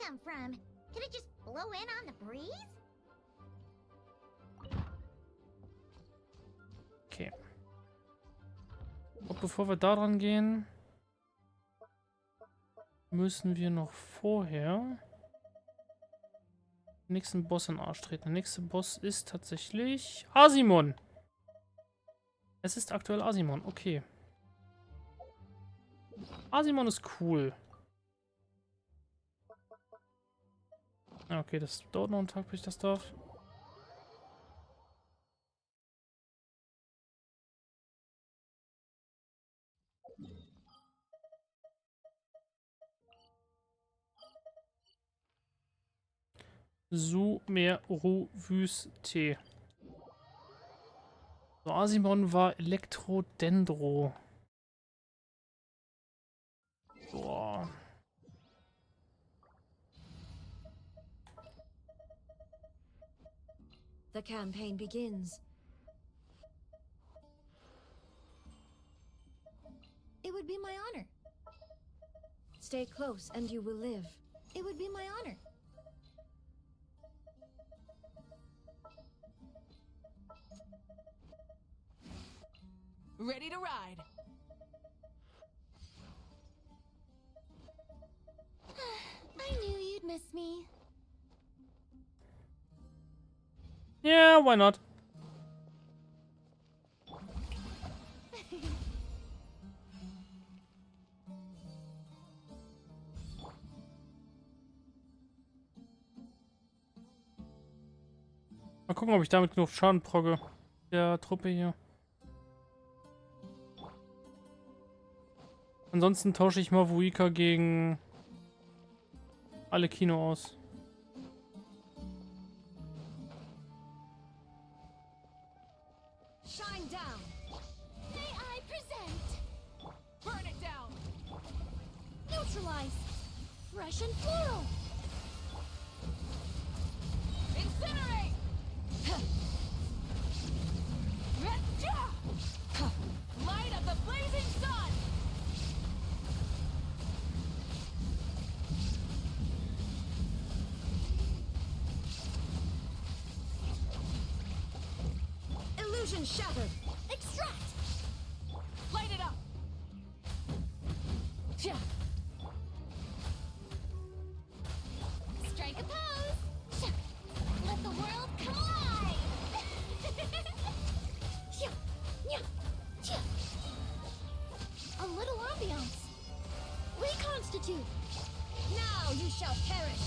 come from? Could it just blow in on the breeze? Okay. Und bevor wir da dran gehen, müssen wir noch vorher den nächsten Boss in den Arsch treten. Der nächste Boss ist tatsächlich Asimon. Es ist aktuell Asimon, okay. Asimon ist cool. Ja, okay, das dauert noch einen Tag, bis ich das darf. Sumeru-Wüste. So, Asimon war Elektrodendro. Boah. The campaign begins. It would be my honor. Stay close and you will live. It would be my honor. Ready to ride. I knew you'd miss me. Yeah, why not? Mal gucken, ob ich damit genug Schaden progge. Der Truppe hier. Ansonsten tausche ich mal Varka gegen alle Kino aus. Shine down. May I present? Burn it down. Neutralize. Fresh and floral. Incinerate. Light of the blazing sun. Illusion shattered. Extract. Light it up. Strike a pose. Let the world come alive. A little ambiance. Reconstitute. Now you shall perish.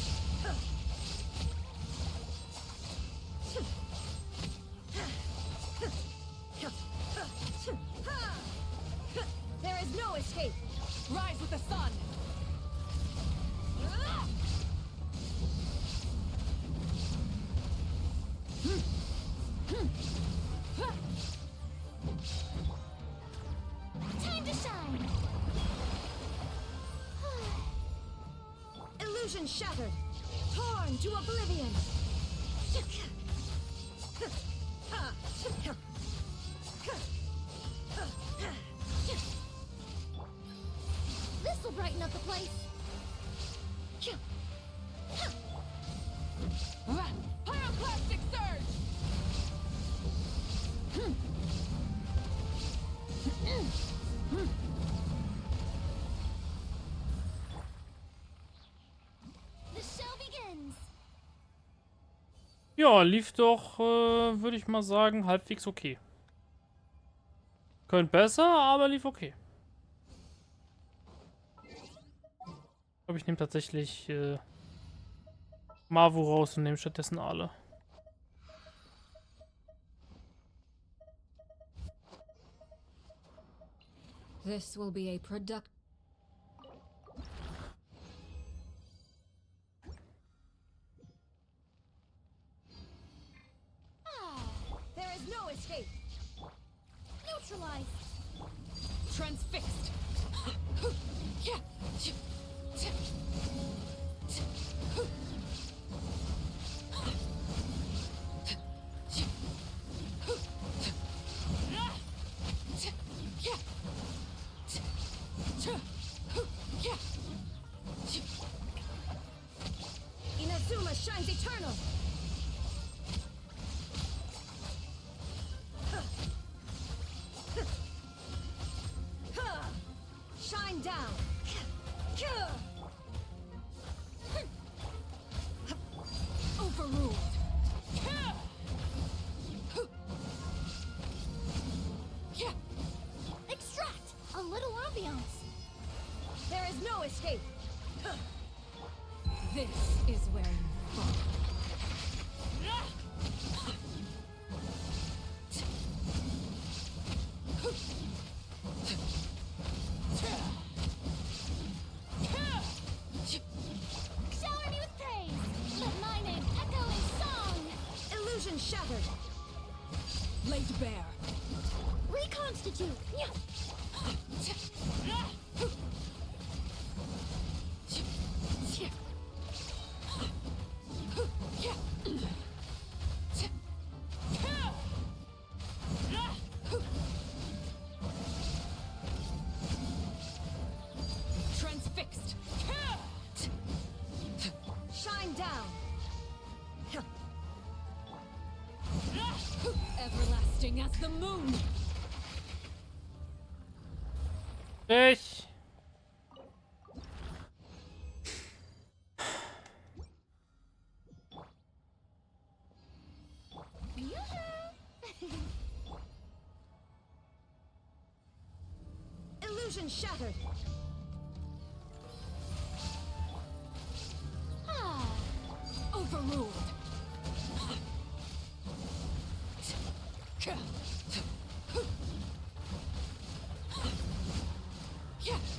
There is no escape. Rise with the sun. Time to shine. Illusion shattered. Torn to oblivion. This'll brighten up the place. Pyroclastic surge. The show begins. Ja, lief doch, würde ich mal sagen, halbwegs okay. Könnte besser, aber lief okay. Ich glaube, ich nehme tatsächlich Mavu raus und nehme stattdessen alle. This will be a product. There is no escape. Neutralize. Transfixed. down. Overruled. Extract! A little ambiance. There is no escape. This is where you fall. Shower me with praise. Let my name echo in song. Illusion shattered. Laid bare. Reconstitute. Yeah. Transfixed. Shine down. Everlasting as the moon. Ich. Illusion shattered. Ah. Overruled.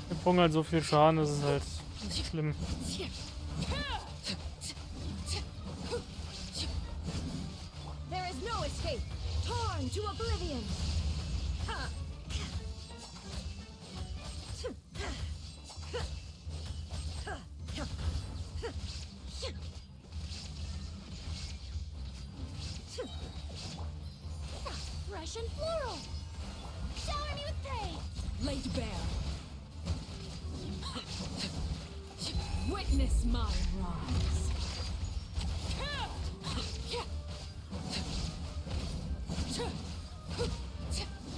Wir brauchen halt so viel Schaden, das ist halt schlimm. There is no escape. Torn to oblivion. Fresh and floral. Shower me with praise. Laid bare. Witness my rise.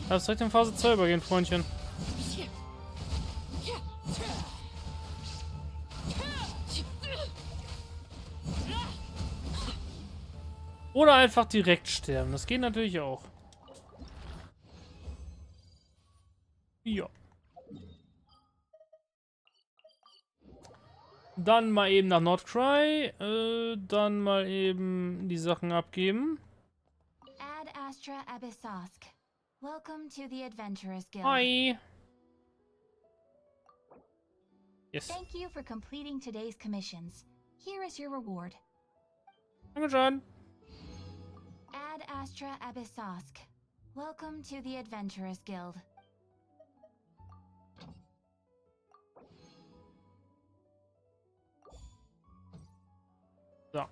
Darfst direkt in Phase 2 übergehen, Freundchen. Oder einfach direkt sterben. Das geht natürlich auch. Ja. Dann mal eben nach Nod-Krai. Dann mal eben die Sachen abgeben. Ad Astra Abyssosk. Welcome to the Adventurers Guild. Hi. Yes. Thank you for completing today's commissions. Here is your reward. Dankeschön. Ad Astra Abyssosk. Welcome to the Adventurers Guild. So.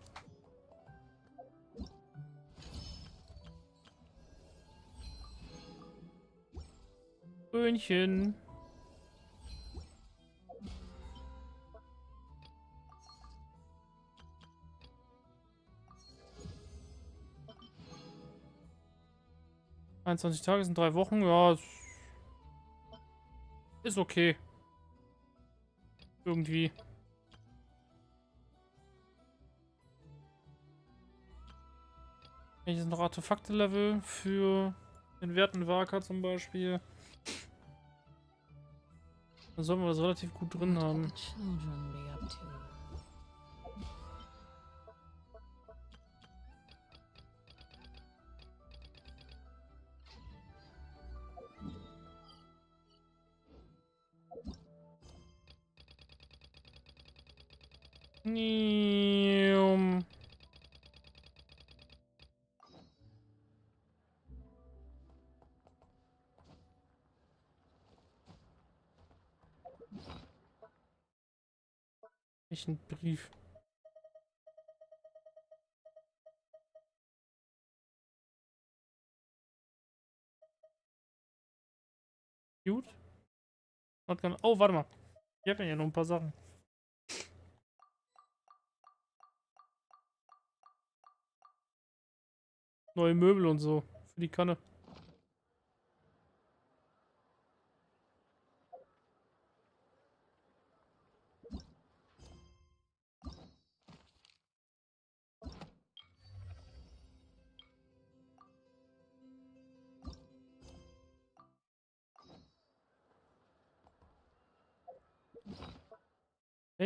Böhnchen. ...21 Tage sind 3 Wochen, ja, ist okay. Irgendwie. Hier sind noch Artefakte-Level für den werten Varka zum Beispiel. Da sollen wir das relativ gut drin haben. Nium. Ich ein Brief. Gut. Oh, warte mal. Ich habe ja noch ein paar Sachen. Neue Möbel und so. Für die Kanne.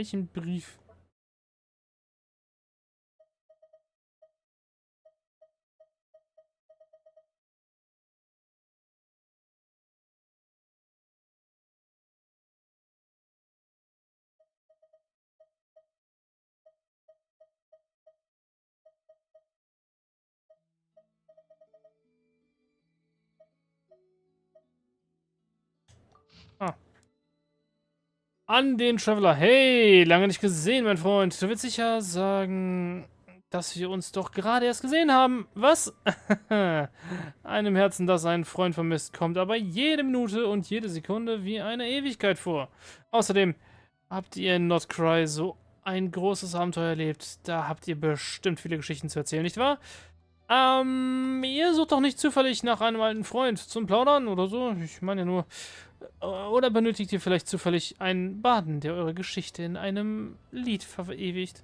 Welchen Brief? Ah. An den Traveler. Hey, lange nicht gesehen, mein Freund. Du willst sicher sagen, dass wir uns doch gerade erst gesehen haben. Was? Einem Herzen, das einen Freund vermisst, kommt aber jede Minute und jede Sekunde wie eine Ewigkeit vor. Außerdem habt ihr in Nod-Krai so ein großes Abenteuer erlebt. Da habt ihr bestimmt viele Geschichten zu erzählen, nicht wahr? Ihr sucht doch nicht zufällig nach einem alten Freund zum Plaudern oder so? Ich meine ja nur. Oder benötigt ihr vielleicht zufällig einen Baden, der eure Geschichte in einem Lied verewigt?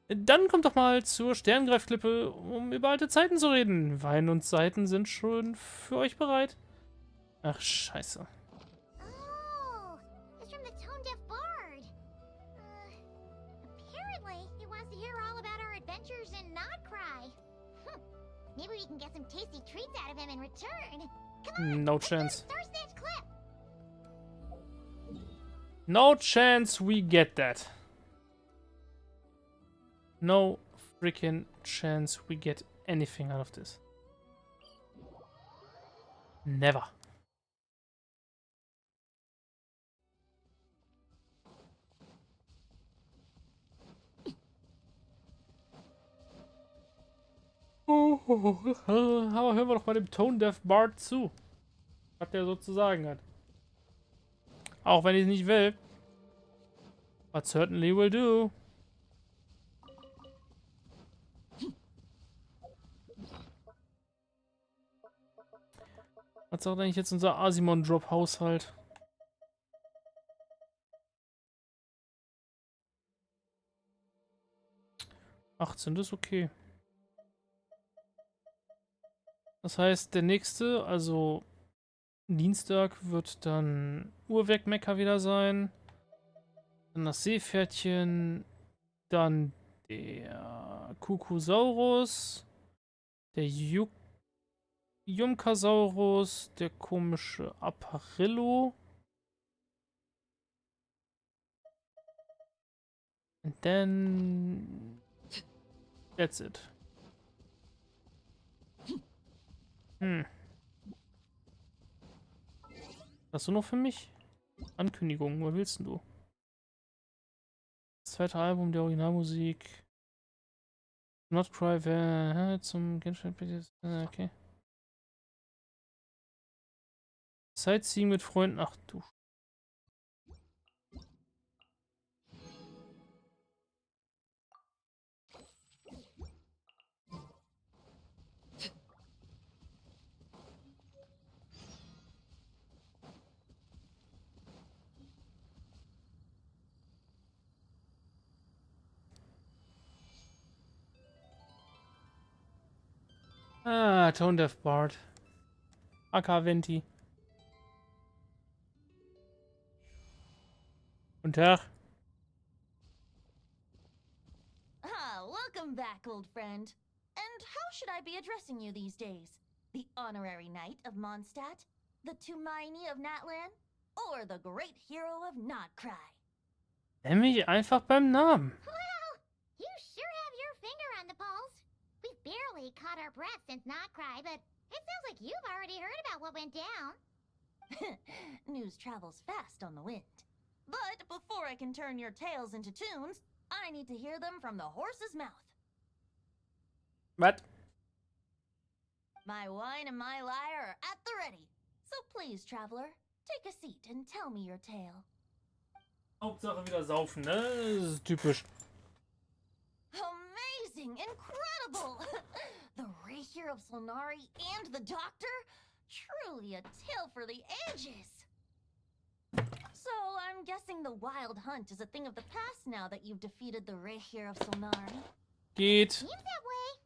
Dann kommt doch mal zur Sterngreifklippe, um über alte Zeiten zu reden. Wein und Seiten sind schon für euch bereit. Ach, scheiße. Oh, it's from the tone-deaf bard. Apparently, he wants to hear all about our adventures in Nod-Krai. Maybe we can get some tasty treats out of him in return. Come on, No let's go to chance. Star Snatch Clip. No chance we get that. No freaking chance we get anything out of this. Never. Aber hören wir doch mal dem Tone Deaf Bard zu. Was der so zu sagen hat. Auch wenn ich es nicht will. But certainly will do. Was sagt eigentlich jetzt unser Asimon-Drop-Haushalt? 18, das ist okay. Das heißt, der nächste, also Dienstag, wird dann Uhrwerk-Mecha wieder sein. Dann das Seepferdchen. Dann der Kukusaurus. Der Jumkasaurus. Der komische Apparillo. And then that's it. Hast du noch für mich? Ankündigung, was willst denn du? Das zweite Album der Originalmusik. Nod-Krai wäre zum Genshin Impact. Okay. Sightseeing mit Freunden. Ach du. Ah, Tone Deaf Bard. AK Venti. Guten Tag. Ah, welcome back, old friend. And how should I be addressing you these days? The honorary knight of Mondstadt? The Tumaini of Natlan? Or the great hero of Nod-Krai? Nenn mich einfach beim Namen. Well, you sure have your finger on the pulse. We've barely caught our breath since Nod-Krai, but it sounds like you've already heard about what went down. News travels fast on the wind. But before I can turn your tales into tunes, I need to hear them from the horse's mouth. Was? My wine and my lyre are at the ready. So please, traveler, take a seat and tell me your tale. Hauptsache wieder saufen, ne? Das ist typisch. Amazing! Incredible! The Rapier of Solnari and the Doctor? Truly a tale for the ages! So, I'm guessing the Wild Hunt is a thing of the past now that you've defeated the Rapier of Solnari. Geht. Seems that way.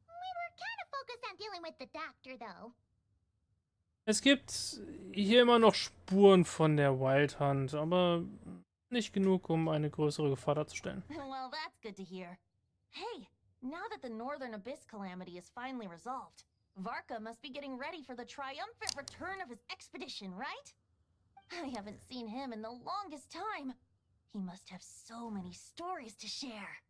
We were kind of focused on dealing with the doctor, though. Es gibt hier immer noch Spuren von der Wild Hunt, aber Nicht genug, um eine größere Gefahr darzustellen. Well, that's good to hear. Hey, now that the Northern Abyss calamity is finally resolved, Varka must be getting ready for the triumphant return of his expedition, right? I haven't seen him in the longest time. He must have so many stories to share.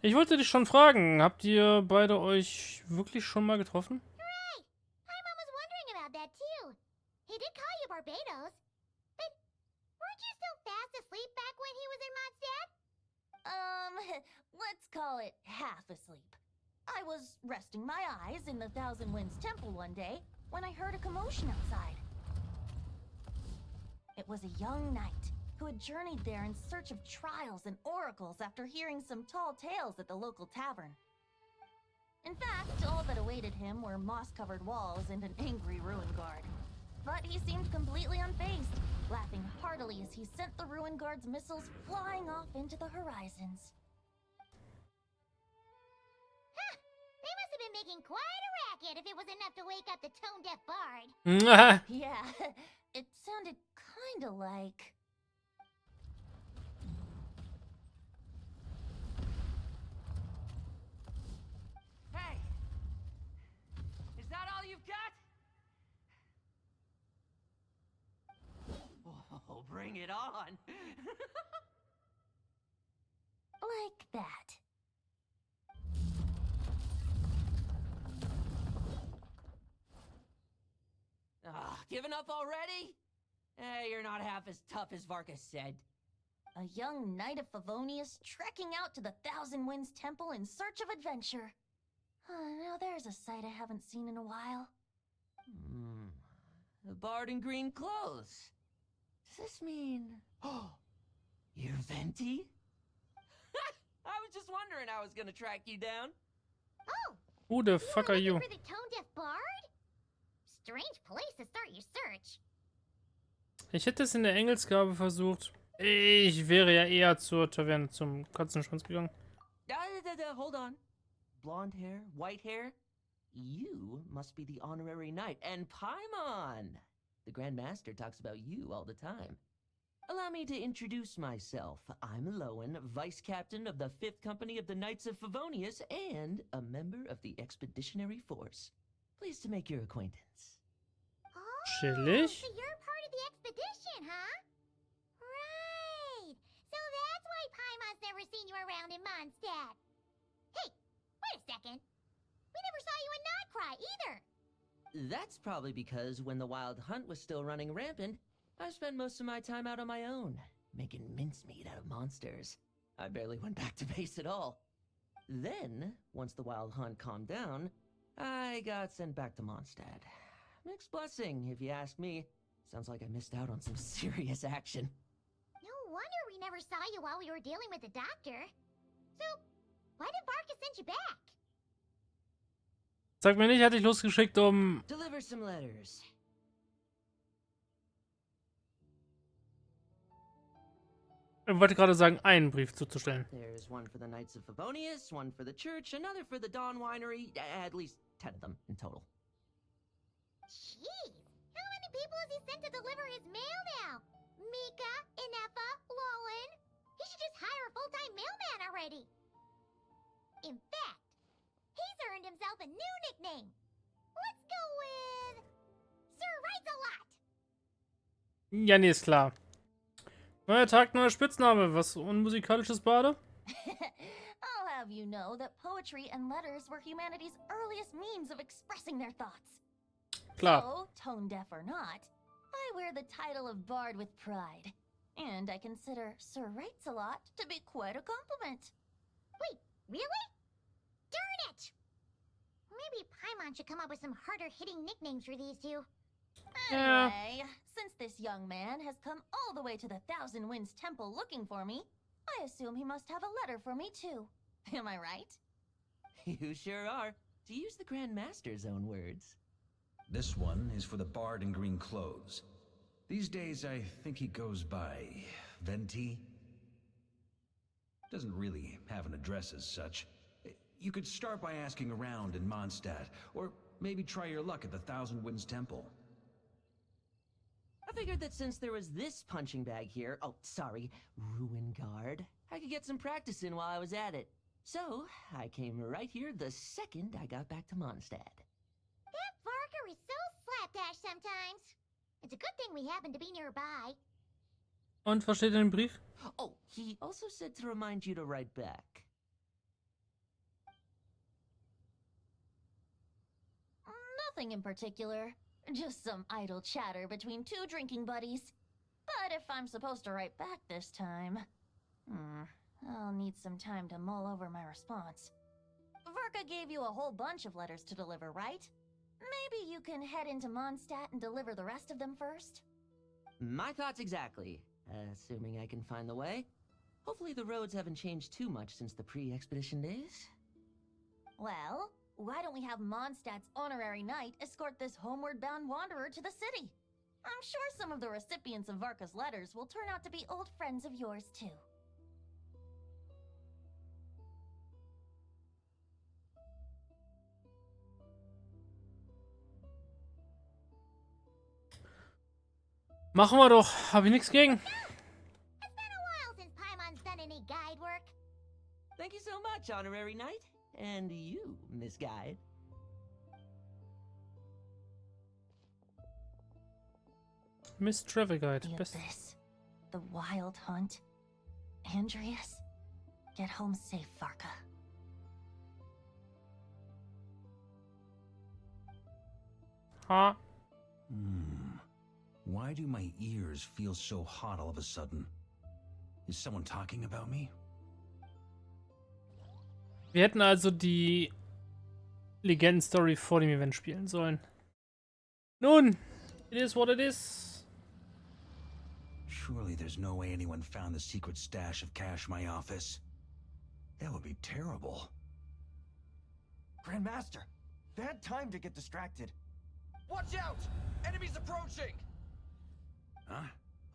Ich wollte dich schon fragen, habt ihr beide euch wirklich schon mal getroffen? Hooray! My mom was wondering about that too. He did call you Barbados, but weren't you still fast asleep back when he was in Mondstadt? Let's call it half asleep. I was resting my eyes in the Thousand Winds Temple one day when I heard a commotion outside. It was a young knight who had journeyed there in search of trials and oracles after hearing some tall tales at the local tavern. In fact, all that awaited him were moss-covered walls and an angry ruin guard. But he seemed completely unfazed, laughing heartily as he sent the ruin guard's missiles flying off into the horizons. They must have been making quite a racket if it was enough to wake up the tone-deaf bard. Yeah, it sounded kinda like... Hey! Is that all you've got? Oh, bring it on! like that. Giving up already? Hey, you're not half as tough as Varka said. A young knight of Favonius trekking out to the Thousand Winds Temple in search of adventure. Now there's a sight I haven't seen in a while. A bard in green clothes. Does this mean... Oh, you're Venti? I was just wondering I was gonna track you down. Oh, Who the you fuck were are looking you? for the tone-deaf bard? Strange place to start your search. Ich hätte es in der Engelsgabe versucht. Ich wäre ja eher zur Taverne zum Katzenschwanz gegangen. Hold on. Blonde hair, white hair? You must be the honorary knight. And Paimon! The Grand Master talks about you all the time. Allow me to introduce myself. I'm Lowen, Vice Captain of the 5th Company of the Knights of Favonius and a member of the Expeditionary Force. Pleased to make your acquaintance. Oh, Chillig. so you're part of the expedition, huh? Right. So that's why Paimon's never seen you around in Mondstadt. Hey, wait a second. We never saw you in Nod-Krai either. That's probably because when the Wild Hunt was still running rampant, I spent most of my time out on my own, making mincemeat out of monsters. I barely went back to base at all. Then, once the Wild Hunt calmed down, I got sent back to Mondstadt. Mixed blessing, if you ask me. Sounds like I missed out on some serious action. No wonder we never saw you while we were dealing with the doctor. So, why did Varka send you back? Sag mir nicht, hat dich losgeschickt, um... Deliver some letters. Ich wollte gerade sagen, einen Brief zuzustellen. There's one for the Knights of Favonius, one for the church, another for the Dawn Winery, at least 10 of them in total. Jeez, how many people has he sent to deliver his mail now? Mika, Inefa, Lowen. He should just hire a full-time mailman already. In fact, he's earned himself a new nickname. Let's go with... Sir Writes-A-Lot. Ja, nee, ist klar. Neuer Tag, neuer Spitzname. Was unmusikalisches Bade? I'll have you know that poetry and letters were humanity's earliest means of expressing their thoughts. Klar. So, tone deaf or not, I wear the title of Bard with pride. And I consider Sir Writes-A-Lot to be quite a compliment. Wait, really? Darn it! Maybe Paimon should come up with some harder-hitting nicknames for these two. Yeah. Anyway, since this young man has come all the way to the Thousand Winds Temple looking for me, I assume he must have a letter for me too. Am I right? You sure are, to use the Grand Master's own words. This one is for the bard in green clothes. These days, I think he goes by Venti. Doesn't really have an address as such. You could start by asking around in Mondstadt, or maybe try your luck at the Thousand Winds Temple. figured that since there was this punching bag here, oh, sorry, ruin guard, I could get some practice in while I was at it. So, I came right here the second I got back to Mondstadt. That Varka is so slapdash sometimes. It's a good thing we happen to be nearby. Und was steht in dem Brief? Oh, he also said to remind you to write back. Nothing in particular. Just some idle chatter between two drinking buddies. But if I'm supposed to write back this time... I'll need some time to mull over my response. Varka gave you a whole bunch of letters to deliver, right? Maybe you can head into Mondstadt and deliver the rest of them first? My thoughts exactly. Assuming I can find the way. Hopefully the roads haven't changed too much since the pre-expedition days. Well, why don't we have Mondstadt's honorary knight escort this homeward-bound wanderer to the city? I'm sure some of the recipients of Varka's letters will turn out to be old friends of yours, too. Machen wir doch. Hab ich nichts gegen. It's been a while since Paimon's done any guide work. Thank you so much, honorary knight. And you, Miss Guide. Miss Travel Guide. Feel Best. this. The wild hunt. Andreas, get home safe, Varka. Ha. Why do my ears feel so hot all of a sudden? Is someone talking about me? Wir hätten also die Legenden-Story vor dem Event spielen sollen. Nun, it is what it is. Surely there's no way anyone found the secret stash of cash in my office. That would be terrible. Grandmaster, bad time to get distracted. Watch out! Enemies approaching! Huh?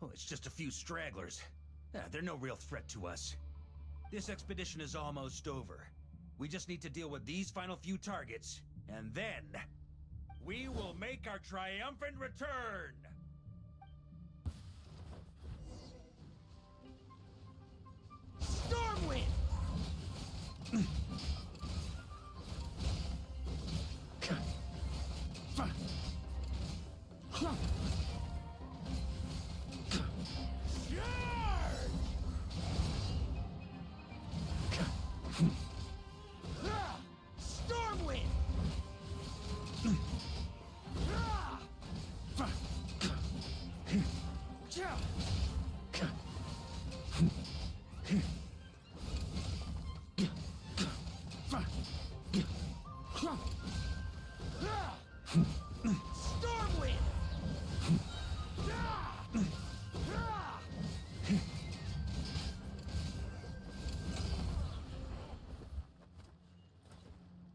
Oh, it's just a few stragglers. They're no real threat to us. This expedition is almost over. We just need to deal with these final few targets, and then we will make our triumphant return! Stormwind! Stormwind! Stormwind!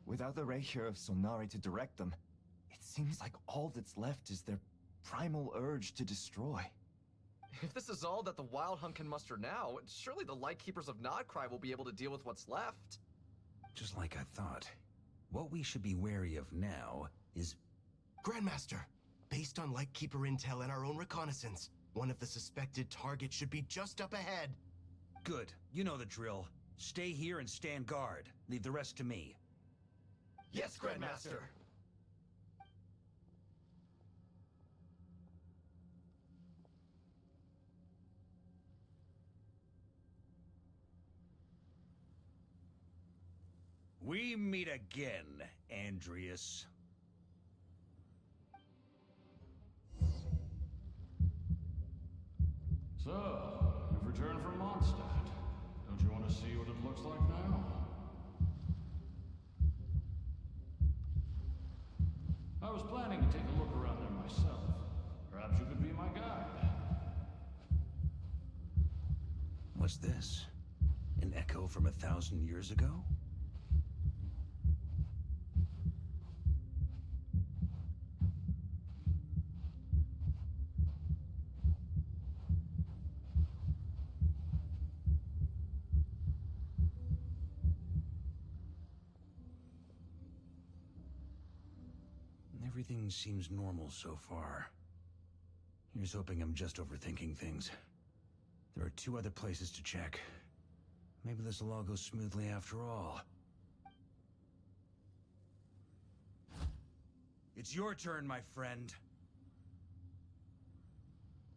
Without the Rapier of Solnari to direct them, it seems like all that's left is their primal urge to destroy. If this is all that the Wild Hunt can muster now, surely the Lightkeepers of Nod-Krai will be able to deal with what's left. Just like I thought. What we should be wary of now is... Grandmaster, based on Lightkeeper intel and our own reconnaissance, one of the suspected targets should be just up ahead. Good. You know the drill. Stay here and stand guard. Leave the rest to me. Yes, Grandmaster! We meet again, Andreas. So, you've returned from Mondstadt. Don't you want to see what it looks like now? I was planning to take a look around there myself. Perhaps you could be my guide. What's this? An echo from 1,000 years ago? Everything seems normal so far. Here's hoping I'm just overthinking things. There are 2 other places to check. Maybe this will all go smoothly after all. It's your turn, my friend.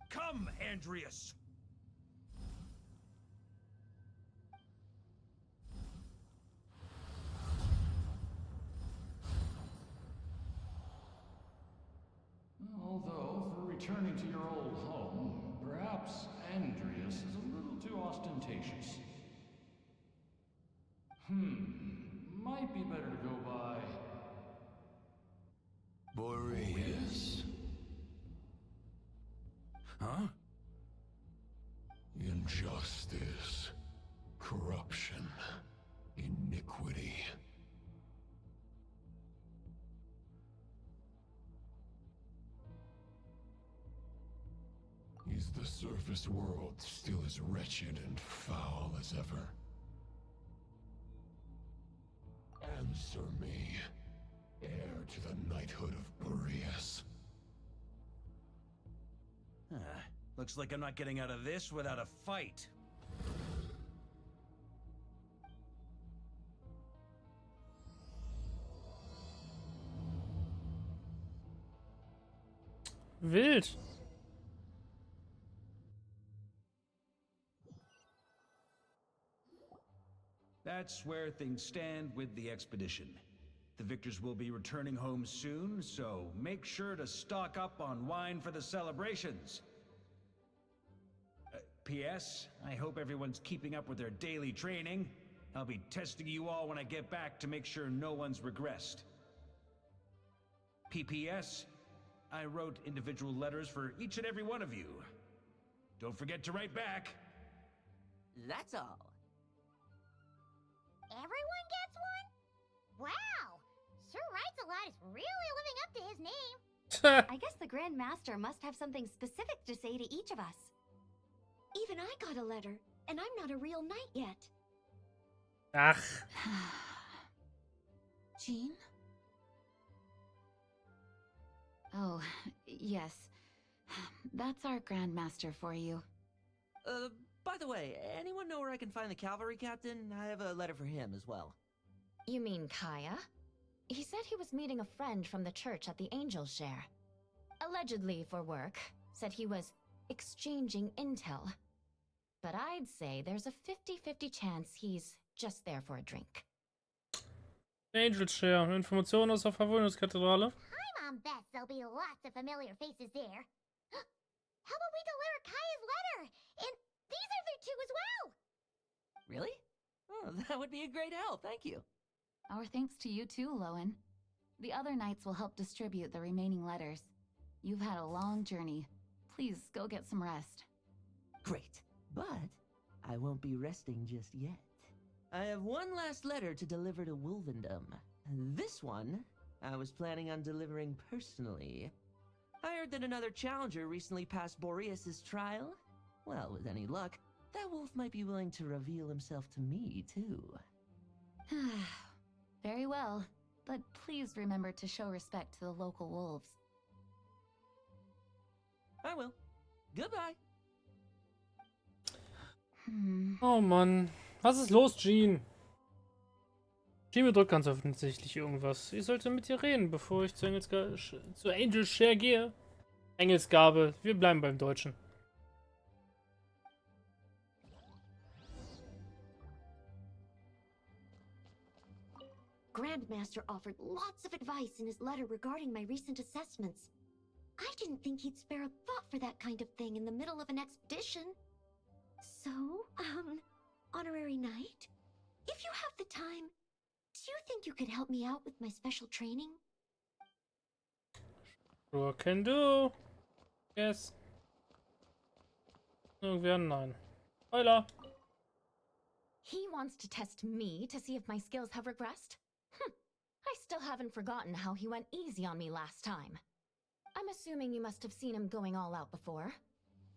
Come, Andreas! Although, for returning to your old home, perhaps Andreas is a little too ostentatious. Might be better to go by Boreas. Huh? Injustice. Corruption. Iniquity. Is the surface world still as wretched and foul as ever? Answer me, heir to the knighthood of Boreas. Looks like I'm not getting out of this without a fight. Wild. That's where things stand with the expedition. The victors will be returning home soon, so make sure to stock up on wine for the celebrations. P.S. I hope everyone's keeping up with their daily training. I'll be testing you all when I get back to make sure no one's regressed. P.P.S. I wrote individual letters for each and every one of you. Don't forget to write back. That's all. Everyone gets one? Wow! Sir Writes-A-Lot is really living up to his name. I guess the Grand Master must have something specific to say to each of us. Even I got a letter, and I'm not a real knight yet. Ach. Jean? Oh, yes. That's our Grandmaster for you. By the way, anyone know where I can find the cavalry captain? I have a letter for him as well. You mean Kaya? He said he was meeting a friend from the church at the Angel Share. Allegedly for work. Said he was exchanging intel. But I'd say there's a 50-50 chance he's just there for a drink. Angel Share. Informationen aus der Verwundungskathedrale. I'm on bets there'll be lots of familiar faces there. How about we deliver Kaya's letter? And these other 2 as well! Really? Oh, that would be a great help, thank you. Our thanks to you too, Lowen. The other knights will help distribute the remaining letters. You've had a long journey. Please go get some rest. Great, but I won't be resting just yet. I have one last letter to deliver to Wolvendom. This one, I was planning on delivering personally. I heard that another challenger recently passed Boreas' trial. Well, with any luck, that wolf might be willing to reveal himself to me, too. Very well, but please remember to show respect to the local wolves. I will. Goodbye. Oh Mann. Was ist los, Jean? Jean bedrückt ganz offensichtlich irgendwas. Ich sollte mit dir reden, bevor ich zu Angel Share gehe. Engelsgabe. Wir bleiben beim Deutschen. Grandmaster offered lots of advice in his letter regarding my recent assessments. I didn't think he'd spare a thought for that kind of thing in the middle of an expedition. So, honorary knight, if you have the time, do you think you could help me out with my special training? Sure can do. Yes. Irgendwer nein. Hola. He wants to test me to see if my skills have regressed? I still haven't forgotten how he went easy on me last time. I'm assuming you must have seen him going all out before.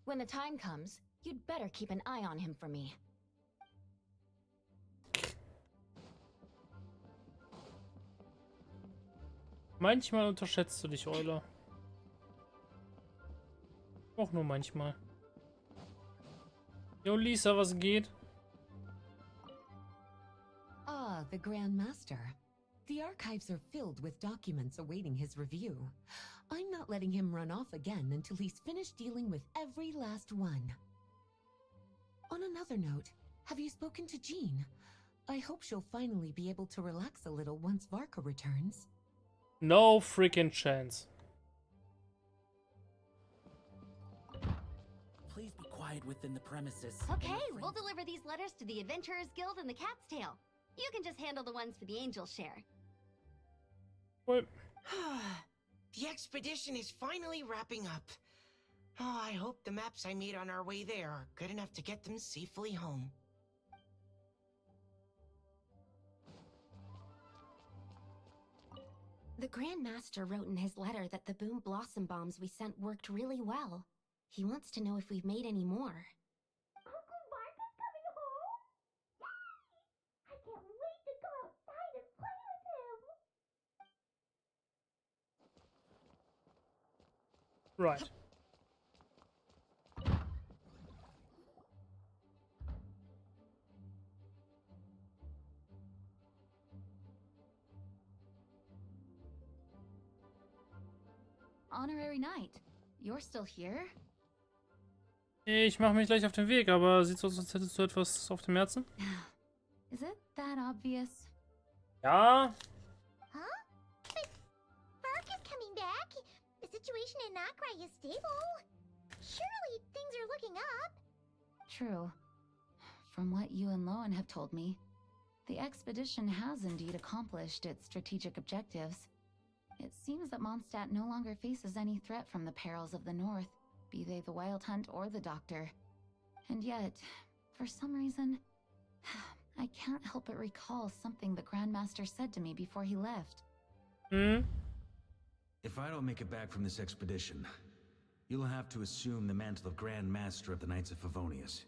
When the time comes, you'd better keep an eye on him for me. Manchmal unterschätzt du dich, Euler. Auch nur manchmal. Jo, Lisa, was geht? Ah, the Grand Master. The archives are filled with documents awaiting his review. I'm not letting him run off again until he's finished dealing with every last one. On another note, have you spoken to Jean? I hope she'll finally be able to relax a little once Varka returns. No freaking chance. Please be quiet within the premises. Okay, we'll deliver these letters to the Adventurers Guild and the Cat's Tail. You can just handle the ones for the Angel share. What? The expedition is finally wrapping up. Oh, I hope the maps I made on our way there are good enough to get them safely home. The Grand Master wrote in his letter that the Boom Blossom bombs we sent worked really well. He wants to know if we've made any more. Uncle Varka's coming home? Yay! I can't wait to go outside and play with him! Right. Honorary Knight, you're still here? Ich mache mich gleich auf den Weg, aber sieht so aus, als hättest du etwas auf dem Herzen. Is it that obvious? Ja. Huh? But Varka's coming back. The situation in Nod-Krai is stable. Surely things are looking up. True. From what you and Lowen have told me, the expedition has indeed accomplished its strategic objectives. It seems that Mondstadt no longer faces any threat from the perils of the North, be they the Wild Hunt or the Doctor. And yet, for some reason, I can't help but recall something the Grandmaster said to me before he left. If I don't make it back from this expedition, you'll have to assume the mantle of Grand Master of the Knights of Favonius.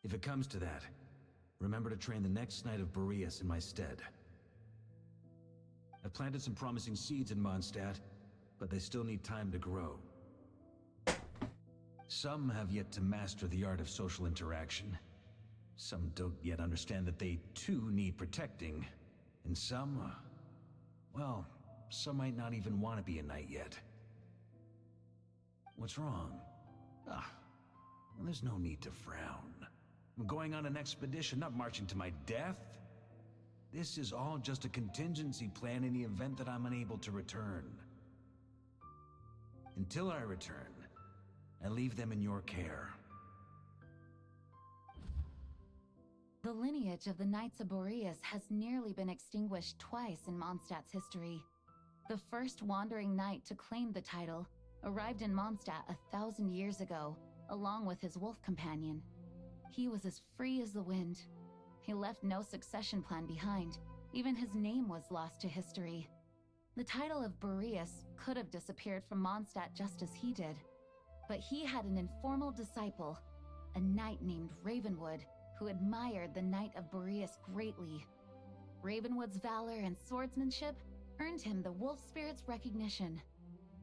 If it comes to that, remember to train the next Knight of Boreas in my stead. I've planted some promising seeds in Mondstadt, but they still need time to grow. Some have yet to master the art of social interaction. Some don't yet understand that they too need protecting. And some, well, some might not even want to be a knight yet. What's wrong? Well, there's no need to frown. I'm going on an expedition, not marching to my death. This is all just a contingency plan in the event that I'm unable to return. Until I return, I leave them in your care. The lineage of the Knights of Boreas has nearly been extinguished twice in Mondstadt's history. The first wandering knight to claim the title arrived in Mondstadt 1,000 years ago, along with his wolf companion. He was as free as the wind. He left no succession plan behind. Even his name was lost to history. The title of Boreas could have disappeared from Mondstadt just as he did. But he had an informal disciple, a knight named Ravenwood, who admired the Knight of Boreas greatly. Ravenwood's valor and swordsmanship earned him the wolf spirit's recognition.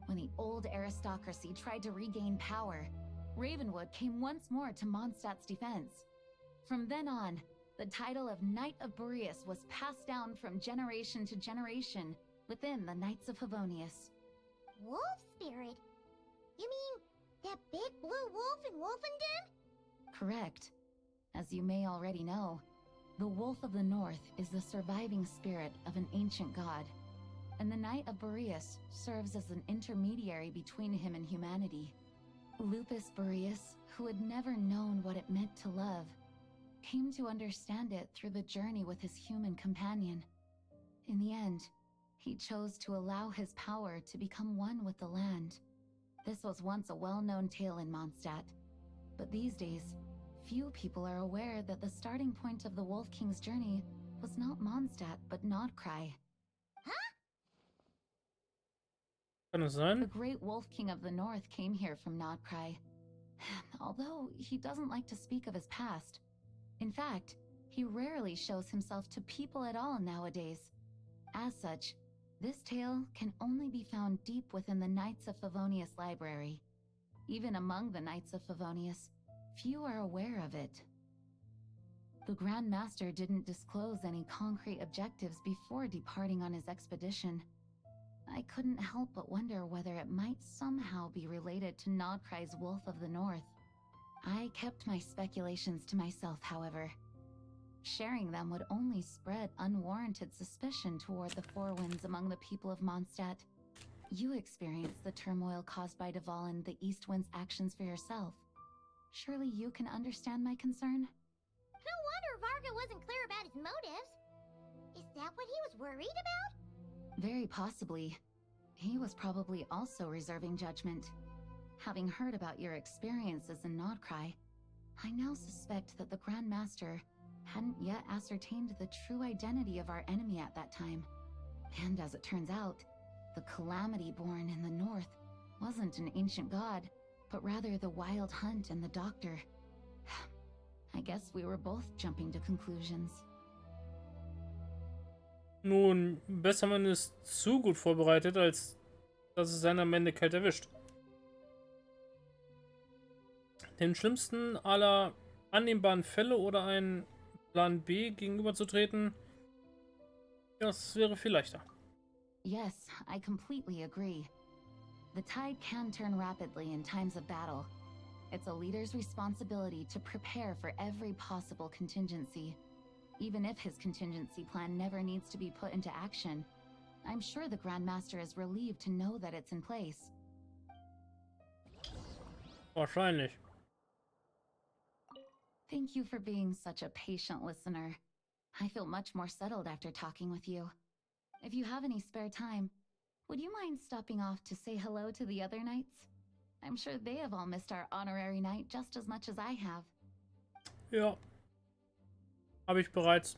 When the old aristocracy tried to regain power, Ravenwood came once more to Mondstadt's defense. From then on, the title of Knight of Boreas was passed down from generation to generation within the Knights of Favonius. Wolf spirit? You mean that big blue wolf in Wolfenden? Correct. As you may already know, the Wolf of the North is the surviving spirit of an ancient god, and the Knight of Boreas serves as an intermediary between him and humanity. Lupus Boreas, who had never known what it meant to love, came to understand it through the journey with his human companion. In the end, he chose to allow his power to become one with the land. This was once a well-known tale in Mondstadt, but these days, few people are aware that the starting point of the Wolf King's journey was not Mondstadt, but Nod-Krai. Kann es sein? The great Wolf King of the North came here from Nod-Krai. Although he doesn't like to speak of his past. In fact, he rarely shows himself to people at all nowadays. As such, This tale can only be found deep within the Knights of Favonius library. Even among the Knights of Favonius, few are aware of it. The Grand Master didn't disclose any concrete objectives before departing on his expedition. I couldn't help but wonder whether it might somehow be related to Nod-Krai's Wolf of the North. I kept my speculations to myself, however. Sharing them would only spread unwarranted suspicion toward the Four Winds among the people of Mondstadt. You experienced the turmoil caused by Duval and the East Wind's actions for yourself. Surely you can understand my concern? No wonder Varka wasn't clear about his motives. Is that what he was worried about? Very possibly. He was probably also reserving judgment. Having heard about your experiences in Nod-Krai, I now suspect that the Grand Master hadn't yet ascertained the true identity of our enemy at that time. And as it turns out, the calamity born in the north wasn't an ancient god, but rather the Wild Hunt and the Doctor. I guess we were both jumping to conclusions. Nun, besser man ist zu gut vorbereitet, als dass es einen am Ende kalt erwischt. Den schlimmsten aller annehmbaren Fälle oder einen Plan B gegenüberzutreten, das wäre viel leichter. Yes, I completely agree. The tide can turn rapidly in times of battle. It's a leader's responsibility to prepare for every possible contingency. Even if his contingency plan never needs to be put into action, I'm sure the Grand Master is relieved to know that it's in place. Wahrscheinlich. Thank you for being such a patient listener. I feel much more settled after talking with you. If you have any spare time, would you mind stopping off to say hello to the other knights? I'm sure they have all missed our honorary knight just as much as I have. Ja. Habe ich bereits.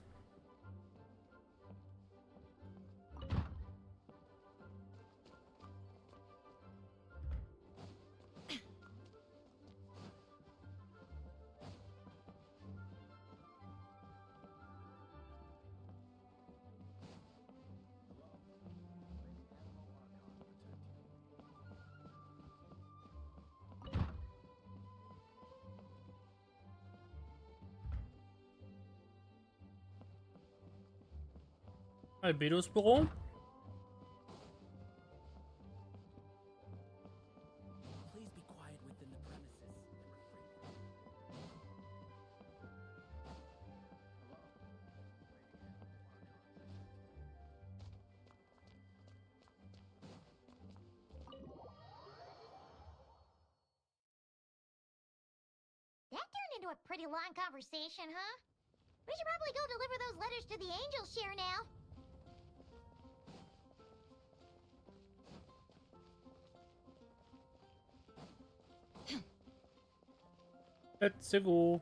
Albedos Büro. Please be quiet within the premises. That turned into a pretty long conversation, huh? We should probably go deliver those letters to the Angel's Share now. Let's go.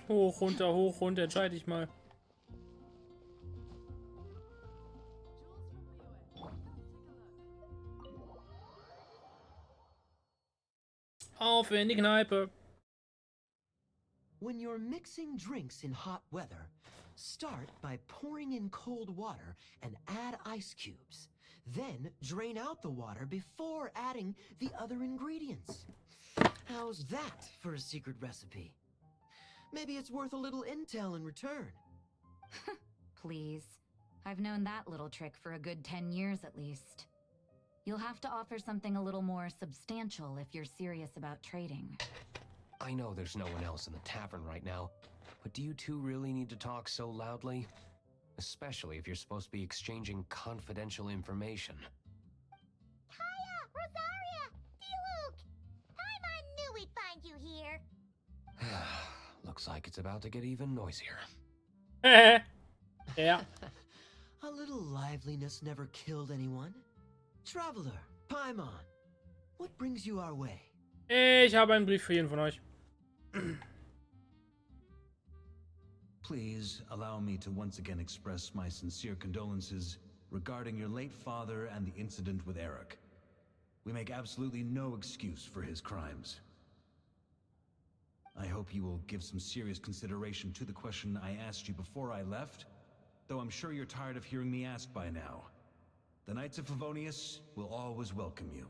Hoch, runter, entscheide ich mal. Auf in die Kneipe. When you're mixing drinks in hot weather, start by pouring in cold water and add ice cubes. Then drain out the water before adding the other ingredients. How's that for a secret recipe? Maybe it's worth a little intel in return. Please. I've known that little trick for a good 10 years at least. You'll have to offer something a little more substantial if you're serious about trading. I know there's no one else in the tavern right now, but do you two really need to talk so loudly? Especially if you're supposed to be exchanging confidential information. Hiya, Rosaria, D-Luke! Paimon knew we'd find you here. Looks like it's about to get even noisier. Ja. A little liveliness never killed anyone. Traveler, Paimon, what brings you our way? Ich habe einen Brief für jeden von euch. Please allow me to once again express my sincere condolences regarding your late father and the incident with Eric. We make absolutely no excuse for his crimes. I hope you will give some serious consideration to the question I asked you before I left, though I'm sure you're tired of hearing me ask by now. The Knights of Favonius will always welcome you.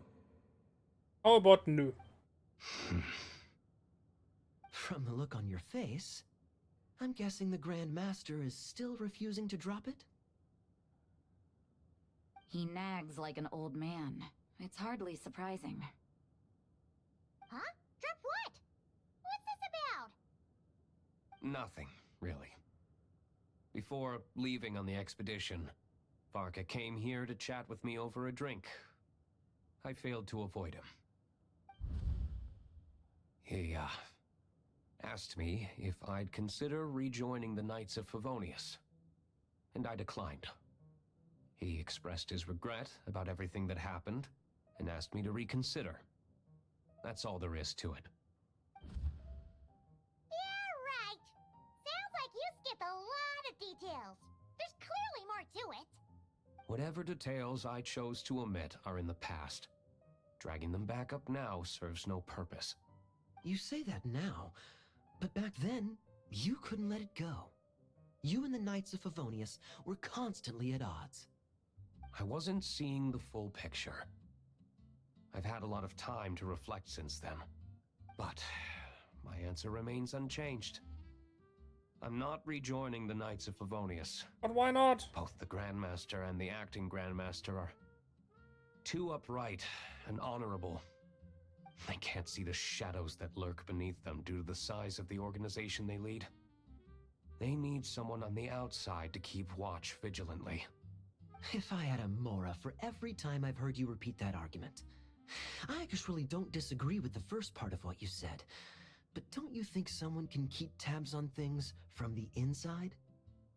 How about nö? From the look on your face, I'm guessing the Grand Master is still refusing to drop it? He nags like an old man. It's hardly surprising. Huh? Drop what? What's this about? Nothing, really. Before leaving on the expedition, Varka came here to chat with me over a drink. I failed to avoid him. He, asked me if I'd consider rejoining the Knights of Favonius, and I declined. He expressed his regret about everything that happened, and asked me to reconsider. That's all there is to it. Yeah, right. Sounds like you skipped a lot of details. There's clearly more to it. Whatever details I chose to omit are in the past. Dragging them back up now serves no purpose. You say that now, but back then, you couldn't let it go. You and the Knights of Favonius were constantly at odds. I wasn't seeing the full picture. I've had a lot of time to reflect since then, but my answer remains unchanged. I'm not rejoining the Knights of Favonius. But why not? Both the Grandmaster and the acting Grandmaster are too upright and honorable. I can't see the shadows that lurk beneath them due to the size of the organization they lead. They need someone on the outside to keep watch vigilantly. If I had a Mora for every time I've heard you repeat that argument. I actually don't disagree with the first part of what you said, but don't you think someone can keep tabs on things from the inside?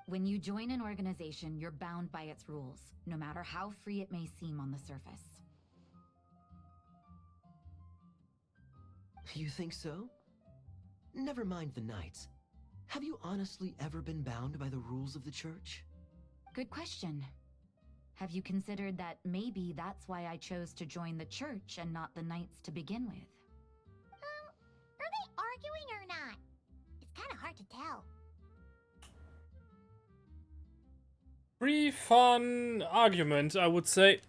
When you join an organization, you're bound by its rules, no matter how free it may seem on the surface. You think so? Never mind the Knights. Have you honestly ever been bound by the rules of the Church? Good question. Have you considered that maybe that's why I chose to join the Church and not the Knights to begin with? Are they arguing or not? It's kind of hard to tell. Pretty fun argument, I would say.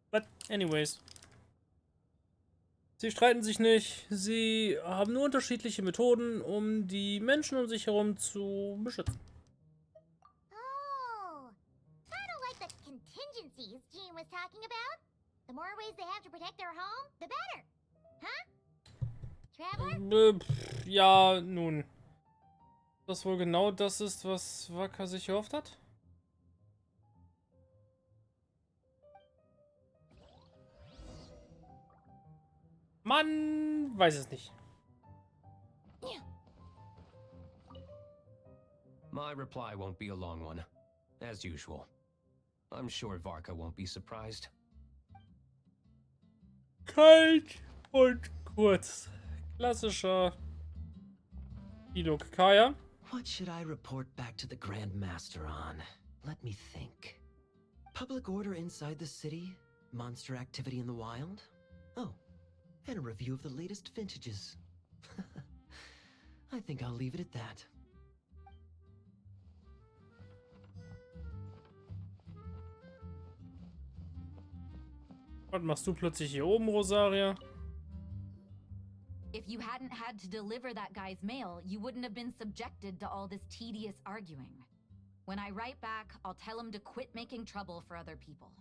But anyways. Sie streiten sich nicht, sie haben nur unterschiedliche Methoden, um die Menschen um sich herum zu beschützen. Oh, kind of like the contingencies Jean was talking about. The more ways they have to protect their home, the better. Huh? Traveler? Ja, nun. Das wohl genau das ist, was Varka sich erhofft hat? Man weiß es nicht. My reply won't be a long one, as usual. I'm sure Varka won't be surprised. Kalt und kurz. Klassischer Nod-Krai. What should I report back to the Grand Master on? Let me think. Public order inside the city? Monster activity in the wild? Oh, and a review of the latest vintages. I think I'll leave it at that. Was machst du plötzlich hier oben, Rosaria? If you hadn't had to deliver that guy's mail, you wouldn't have been subjected to all this tedious arguing. When I write back, I'll tell him to quit making trouble for other people.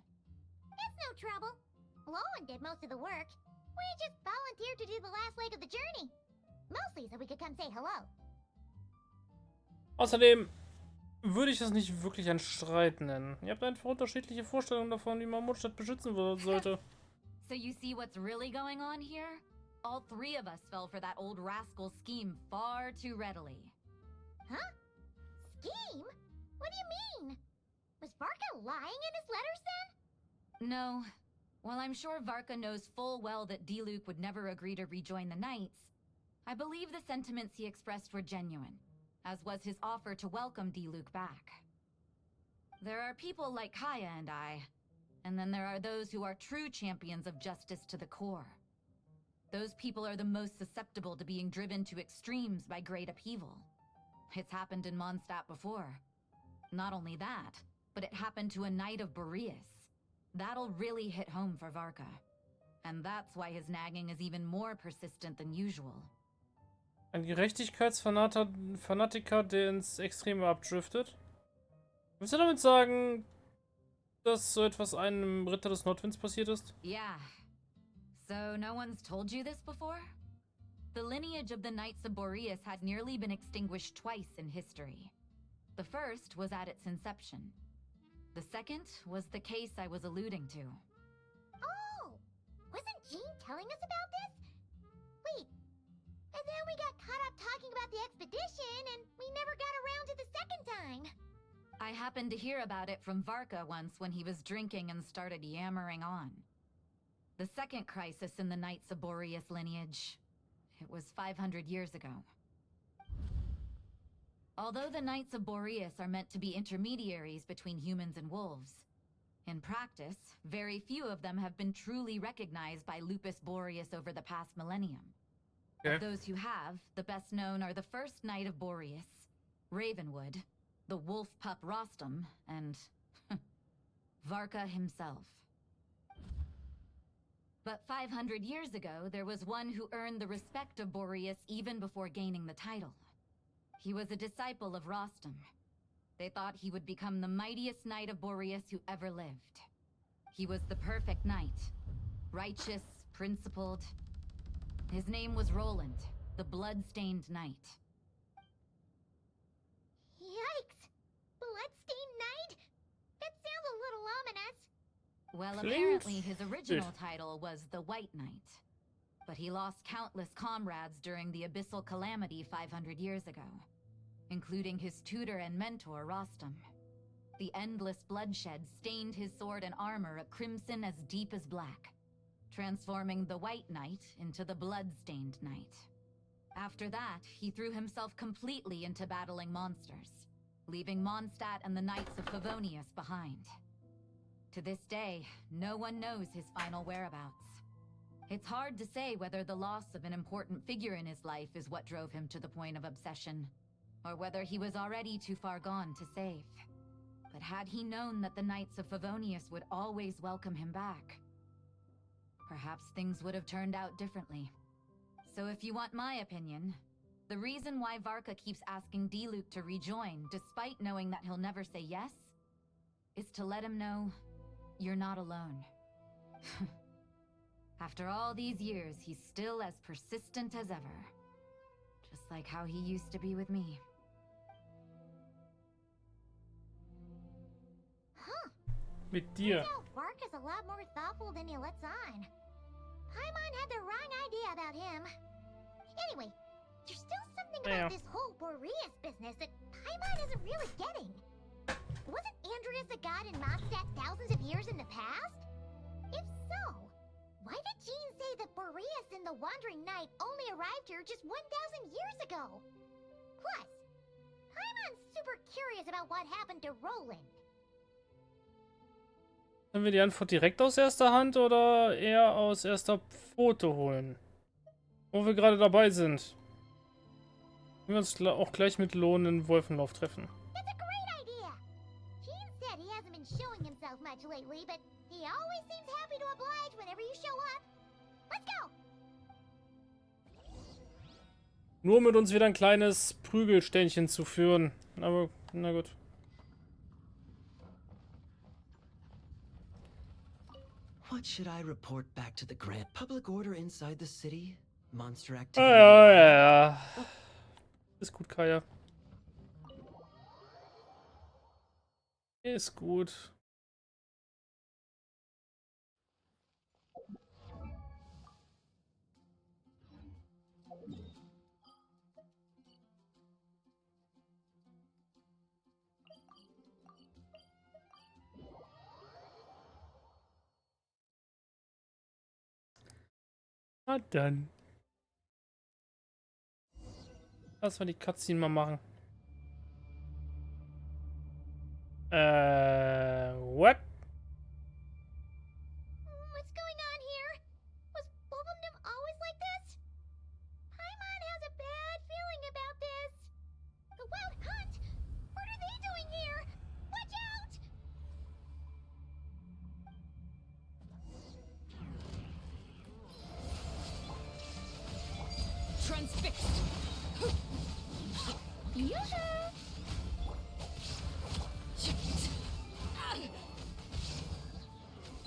It's no trouble. Lowen did most of the work. We just volunteered to do the last leg of the journey. Mostly so we could come say hello. Außerdem würde ich das nicht wirklich ein Streit nennen. Ihr habt einfach unterschiedliche Vorstellungen davon, wie man Mondstadt beschützen sollte. So you see what's really going on here? All three of us fell for that old rascal's scheme far too readily. Huh? Scheme? What do you mean? Was Varka lying in his letters then? No. While I'm sure Varka knows full well that Diluc would never agree to rejoin the Knights, I believe the sentiments he expressed were genuine. as was his offer to welcome Diluc back. There are people like Kaya and I, and then there are those who are true champions of justice to the core. Those people are the most susceptible to being driven to extremes by great upheaval. It's happened in Mondstadt before. Not only that, but it happened to a Knight of Boreas. That'll really hit home for Varka. And that's why his nagging is even more persistent than usual. Ein Gerechtigkeitsfanatiker, der ins Extreme abdriftet? Willst du damit sagen, dass so etwas einem Ritter des Nordwinds passiert ist? Yeah. So no one's told you this before? The lineage of the Knights of Boreas had nearly been extinguished twice in history. The first was at its inception. The second was the case I was alluding to. Oh! Wasn't Jean telling us about this? Wait, and then we got caught up talking about the expedition, and we never got around to the second time. I happened to hear about it from Varka once when he was drinking and started yammering on. The second crisis in the Knights of Boreas lineage. It was 500 years ago. Although the Knights of Boreas are meant to be intermediaries between humans and wolves, in practice, very few of them have been truly recognized by Lupus Boreas over the past millennium. Okay. Of those who have, the best known are the first Knight of Boreas, Ravenwood, the wolf pup Rostam, and Varka himself. But 500 years ago, there was one who earned the respect of Boreas even before gaining the title. He was a disciple of Rostam. They thought he would become the mightiest Knight of Boreas who ever lived. He was the perfect knight. Righteous, principled. His name was Roland, the blood-stained knight. Yikes! Bloodstained Knight? That sounds a little ominous. Well, Please? apparently his original title was the White Knight. But he lost countless comrades during the Abyssal Calamity 500 years ago, including his tutor and mentor, Rostam. The endless bloodshed stained his sword and armor a crimson as deep as black, transforming the White Knight into the Blood-Stained Knight. After that, he threw himself completely into battling monsters, leaving Mondstadt and the Knights of Favonius behind. To this day, no one knows his final whereabouts. It's hard to say whether the loss of an important figure in his life is what drove him to the point of obsession, or whether he was already too far gone to save. But had he known that the Knights of Favonius would always welcome him back, perhaps things would have turned out differently. So if you want my opinion, the reason why Varka keeps asking Diluc to rejoin, despite knowing that he'll never say yes, is to let him know you're not alone. After all these years, he's still as persistent as ever. Just like how he used to be with me. Huh. Mit dir. Turns out Varka's a lot more thoughtful than he lets on. Paimon had the wrong idea about him. Anyway, there's still something about this whole Boreas business that Paimon isn't really getting. Wasn't Andreas a god in Mondstadt thousands of years in the past? If so, why did Jean say that Boreas and the Wandering Knight only arrived here just 1,000 years ago? Plus, Paimon's super curious about what happened to Roland. Sollen wir die Antwort direkt aus erster Hand oder eher aus erster Pfote holen? Wo wir gerade dabei sind. Wir uns auch gleich mit Lohn in Wolfenlauf treffen. That's a great idea! Jean said he hasn't been showing himself much lately, but he always seems happy to oblige whenever you show up. Let's go! Nur mit uns wieder ein kleines Prügelständchen zu führen. Aber, na gut. What should I report back to the Grand? Public order inside the city? Monster Ah, activity? ja. Ist gut, Kaya. Ist gut. Na dann. Lass mal die Cutscene mal machen. What? What's going on here? Was Wolfendom always like this? Paimon has a bad feeling about this. The Wild Hunt? What are they doing here? Watch out! Transfixed. Yoo-hoo!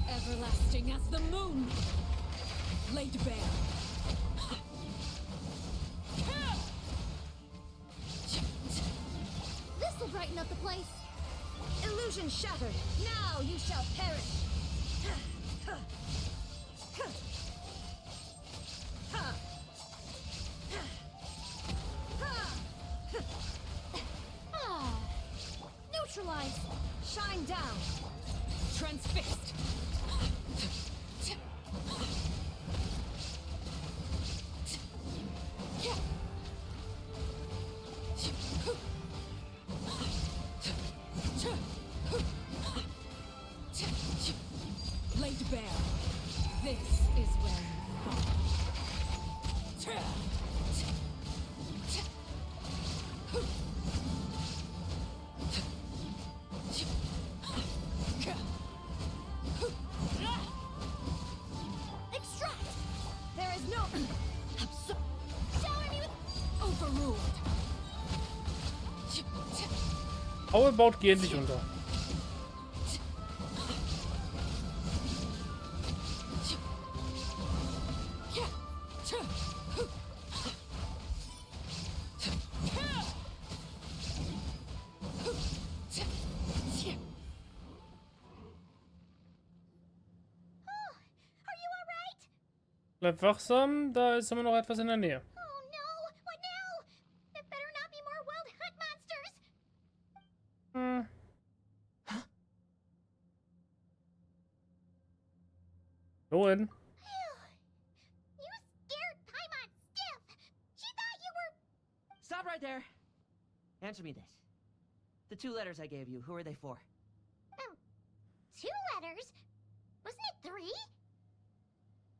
Everlasting as the moon. Laid bare. This'll brighten up the place. Illusion shattered. Now you shall perish. Neutralize. Shine down. Transfixed. Laid bare. This is where you fall. Extract. There is no. Shower me with overruled. Aue baut gänzlich unter. Bleib wachsam, da ist immer noch etwas in der Nähe. Oh no! What now? There better not be more Wild Hunt monsters! Go in. You scared Paimon stiff! She thought you were... Stop right there. Answer me this. The 2 letters I gave you, who are they for? 2 letters? Wasn't it 3?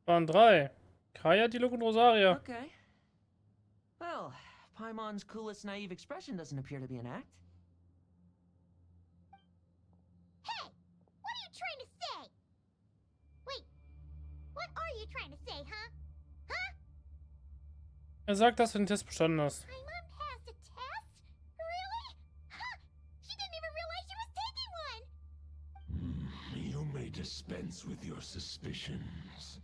Waren 3. Kaya, Diluc und Rosaria. Okay. Well, Paimon's coolest naive expression doesn't appear to be an act. Hey! What are you trying to say? Wait, what are you trying to say, huh? Er sagt, dass du den Test bestanden hast. Paimon passed a test? Really? Huh! She didn't even realize she was taking one! You may dispense with your suspicions.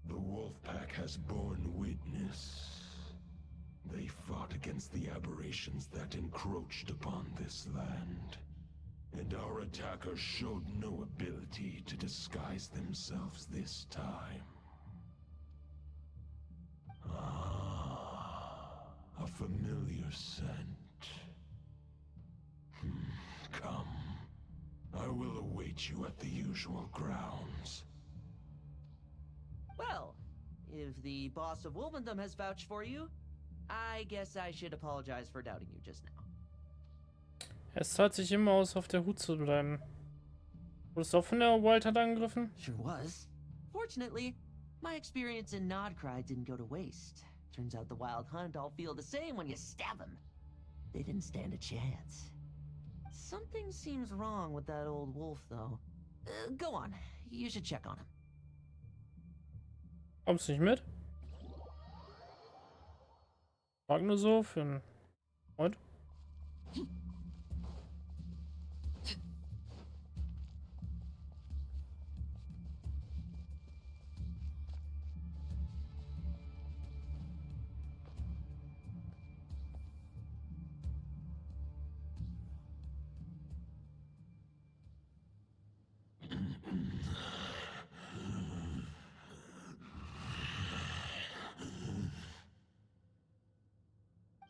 The Wolfpack has borne witness. They fought against the aberrations that encroached upon this land. And our attackers showed no ability to disguise themselves this time. Ah, a familiar scent. Come. I will await you at the usual grounds. Well, if the boss of Wolfendom has vouched for you, I guess I should apologize for doubting you just now. Es zahlt sich immer aus, auf der Hut zu bleiben. Wurdest du auch von der Wild Hunt angegriffen? Sure was. Fortunately, my experience in Nod-Krai didn't go to waste. Turns out the Wild Hunt all feel the same when you stab them. They didn't stand a chance. Something seems wrong with that old wolf, though. Go on. You should check on him. Kommst du nicht mit? Frag nur so für einen Freund.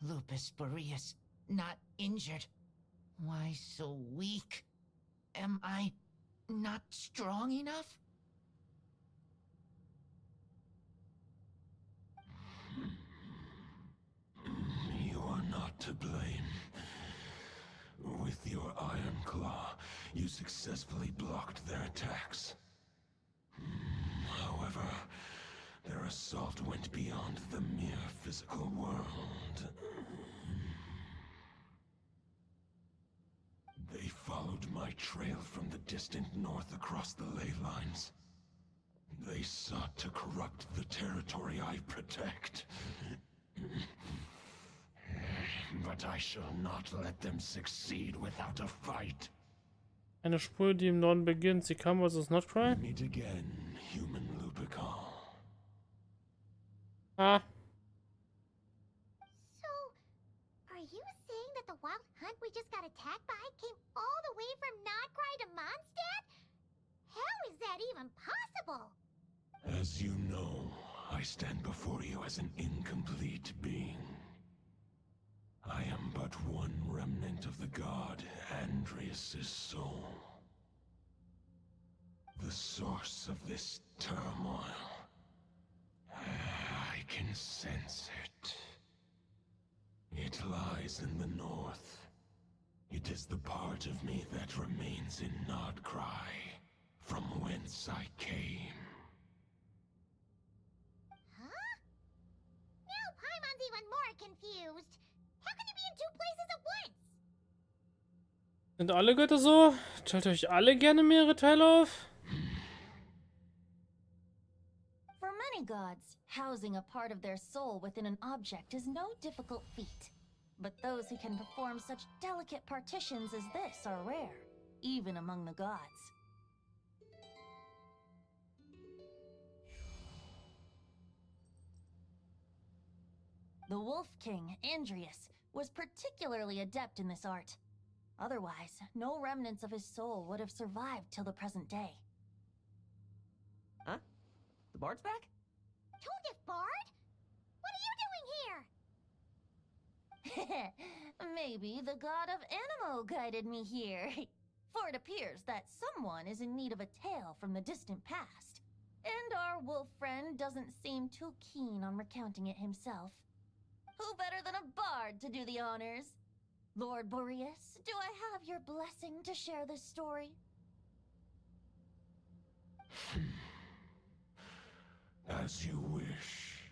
Lupus Boreas, not injured. Why so weak? Am I not strong enough? You are not to blame. With your iron claw, you successfully blocked their attacks. However, their assault went beyond the mere physical world. They followed my trail from the distant north across the ley lines. They sought to corrupt the territory I protect. But I shall not let them succeed without a fight. Eine Spur, die im Norden beginnt. Sie kam also aus Nod-Krai? Meet again, human Lupical. Ah. So, are you saying that the wild hunt we just got attacked by came all the way from Nod-Krai to Mondstadt? How is that even possible? As you know, I stand before you as an incomplete being. I am but one remnant of the god Andrius' soul. The source of this turmoil. I can sense it. It lies in the north. It is the part of me that remains in Nod-Krai, from whence I came. Huh? Now Paimon's even more confused. How can you be in two places at once? Sind alle Götter so? Teilt euch alle gerne mehrere Teile auf? For many gods, housing a part of their soul within an object is no difficult feat. But those who can perform such delicate partitions as this are rare, even among the gods. The Wolf King, Andrius, was particularly adept in this art. Otherwise, no remnants of his soul would have survived till the present day. Huh? The bard's back? Tondif Bard? What are you doing here? Maybe the god of Animo guided me here. For it appears that someone is in need of a tale from the distant past. And our wolf friend doesn't seem too keen on recounting it himself. Who better than a bard to do the honors? Lord Boreas, do I have your blessing to share this story? As you wish.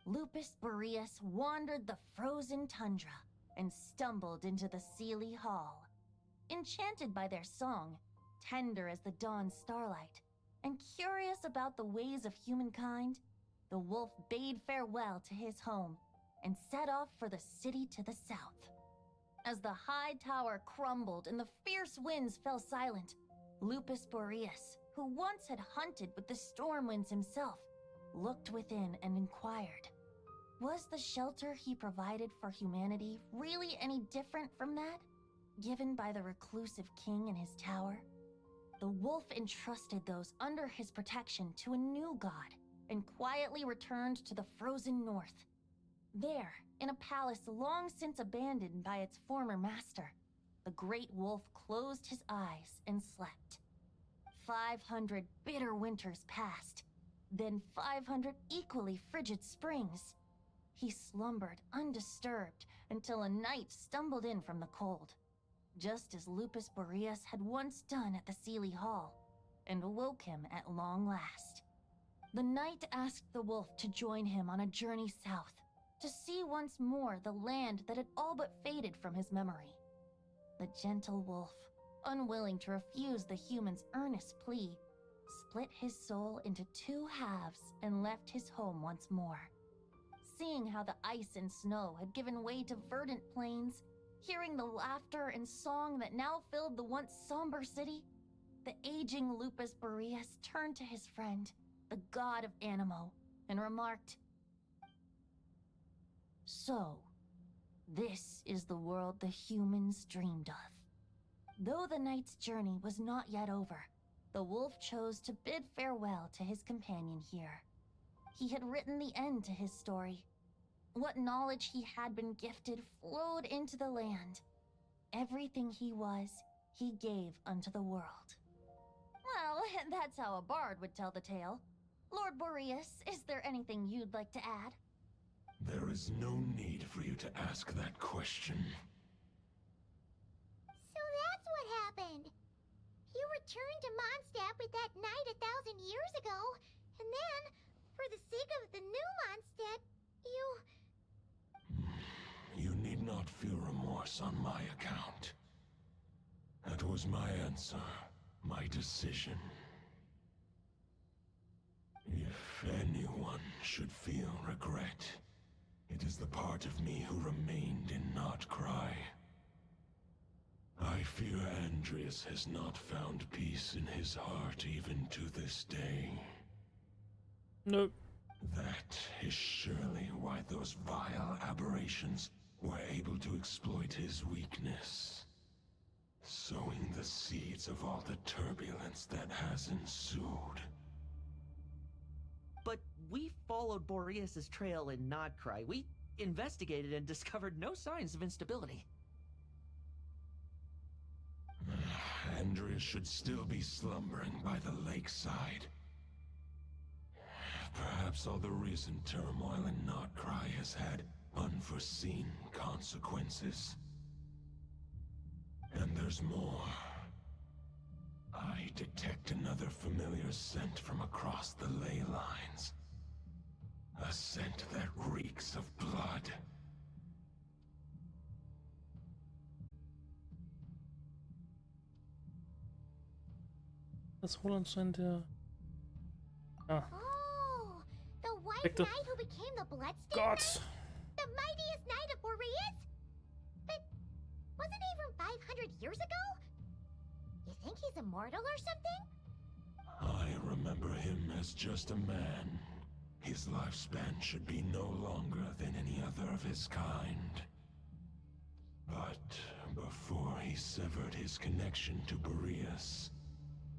Lupus Boreas wandered the frozen tundra and stumbled into the Seelie Hall. Enchanted by their song, tender as the dawn starlight, and curious about the ways of humankind, the wolf bade farewell to his home and set off for the city to the south. As the high tower crumbled and the fierce winds fell silent, Lupus Boreas, who once had hunted with the storm winds himself, looked within and inquired, was the shelter he provided for humanity really any different from that, given by the reclusive king in his tower? The wolf entrusted those under his protection to a new god and quietly returned to the frozen north. There, in a palace long since abandoned by its former master, the great wolf closed his eyes and slept. 500 bitter winters passed, then 500 equally frigid springs. He slumbered undisturbed until a night stumbled in from the cold, just as Lupus Boreas had once done at the Seelie Hall, and awoke him at long last. The night asked the wolf to join him on a journey south, to see once more the land that had all but faded from his memory. The gentle wolf, unwilling to refuse the human's earnest plea, split his soul into two halves and left his home once more. Seeing how the ice and snow had given way to verdant plains, hearing the laughter and song that now filled the once somber city, the aging Lupus Boreas turned to his friend, the god of Animo, and remarked, "So, this is the world the humans dreamed of." Though the night's journey was not yet over, the wolf chose to bid farewell to his companion here. He had written the end to his story. What knowledge he had been gifted flowed into the land. Everything he was, he gave unto the world. Well, that's how a bard would tell the tale. Lord Boreas, is there anything you'd like to add? There is no need for you to ask that question. So returned to Mondstadt with that knight 1,000 years ago, and then, for the sake of the new Mondstadt, you... You need not feel remorse on my account. That was my answer, my decision. If anyone should feel regret, it is the part of me who remained in Nod-Krai. I fear Andreas has not found peace in his heart even to this day. Nope. That is surely why those vile aberrations were able to exploit his weakness, sowing the seeds of all the turbulence that has ensued. But we followed Boreas' trail in Nod-Krai. We investigated and discovered no signs of instability. Andreas should still be slumbering by the lakeside. Perhaps all the recent turmoil in Nod-Krai has had unforeseen consequences. And there's more. I detect another familiar scent from across the ley lines. A scent that reeks of blood. Das wohl anscheinend der... Ah. Oh, the white Victor. knight who became the Bloodstained Gott! Knight? The mightiest knight of Boreas? But wasn't he from 500 years ago? You think he's immortal or something? I remember him as just a man. His lifespan should be no longer than any other of his kind. But before he severed his connection to Boreas,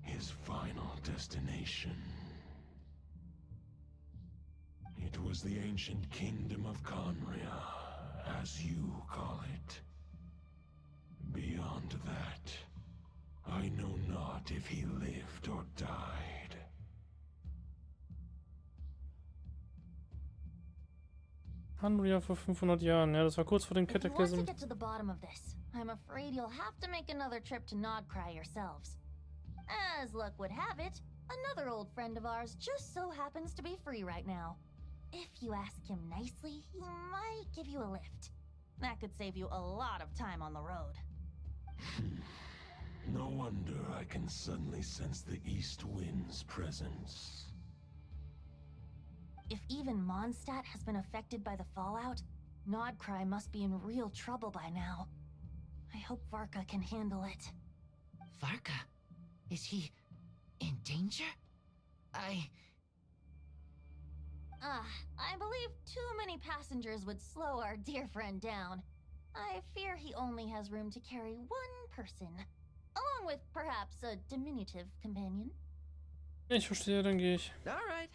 his final destination. It was the ancient kingdom of Conria, as you call it. Beyond that, I know not if he lived or died. Hanria vor 500 Jahren. Ja, das war kurz vor dem If you want to Cataclysm. get to the bottom of this, I'm afraid you'll have to make another trip to Nod-Krai yourselves. As luck would have it, another old friend of ours just so happens to be free right now. If you ask him nicely, he might give you a lift. That could save you a lot of time on the road. No wonder I can suddenly sense the east wind's presence. If even Mondstadt has been affected by the fallout, Nod-Krai must be in real trouble by now. I hope Varka can handle it. Varka? Is he in danger? I believe too many passengers would slow our dear friend down. I fear he only has room to carry one person, along with perhaps a diminutive companion. Ich verstehe, dann gehe ich. Alright.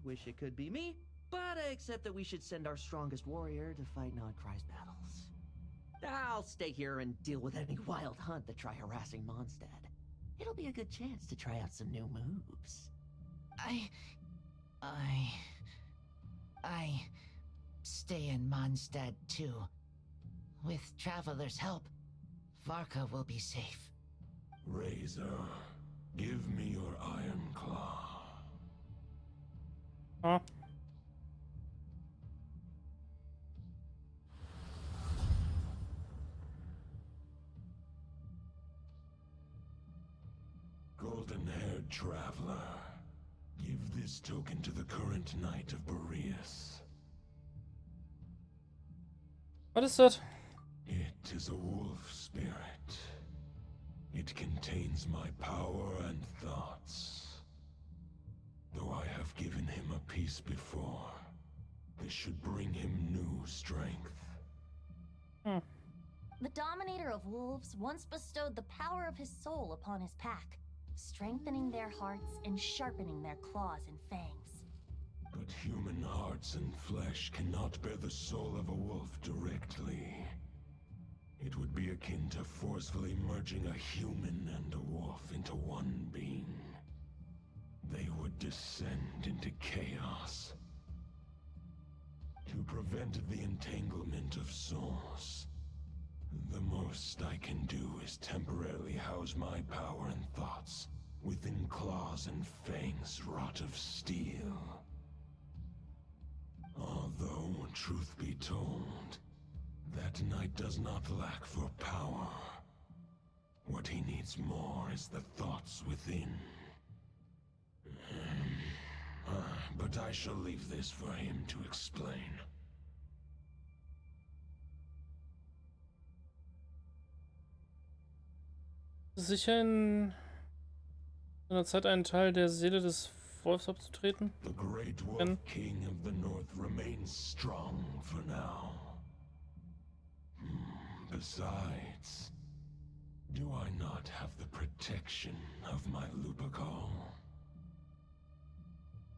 Wish it could be me, but I accept that we should send our strongest warrior to fight Nod-Krai's battles. I'll stay here and deal with any wild hunt that try harassing Mondstadt. It'll be a good chance to try out some new moves. I stay in Mondstadt too. With Traveler's help, Varka will be safe. Razor, give me your iron claw. Ah. Golden-haired traveler, give this token to the current knight of Boreas. Was ist das? It is a wolf spirit. It contains my power and thoughts. Though I have given him a piece before, this should bring him new strength. The Dominator of Wolves once bestowed the power of his soul upon his pack, strengthening their hearts and sharpening their claws and fangs. But human hearts and flesh cannot bear the soul of a wolf directly. It would be akin to forcefully merging a human and a wolf into one being. They would descend into chaos. To prevent the entanglement of souls, the most I can do is temporarily house my power and thoughts within claws and fangs wrought of steel. Although, truth be told, that knight does not lack for power. What he needs more is the thoughts within. But I shall leave this for him to explain. Sicher in einer Zeit einen Teil der Seele des Wolfs abzutreten? The great wolf king of the north remains strong for now. Besides, do I not have the protection of my Lupacol?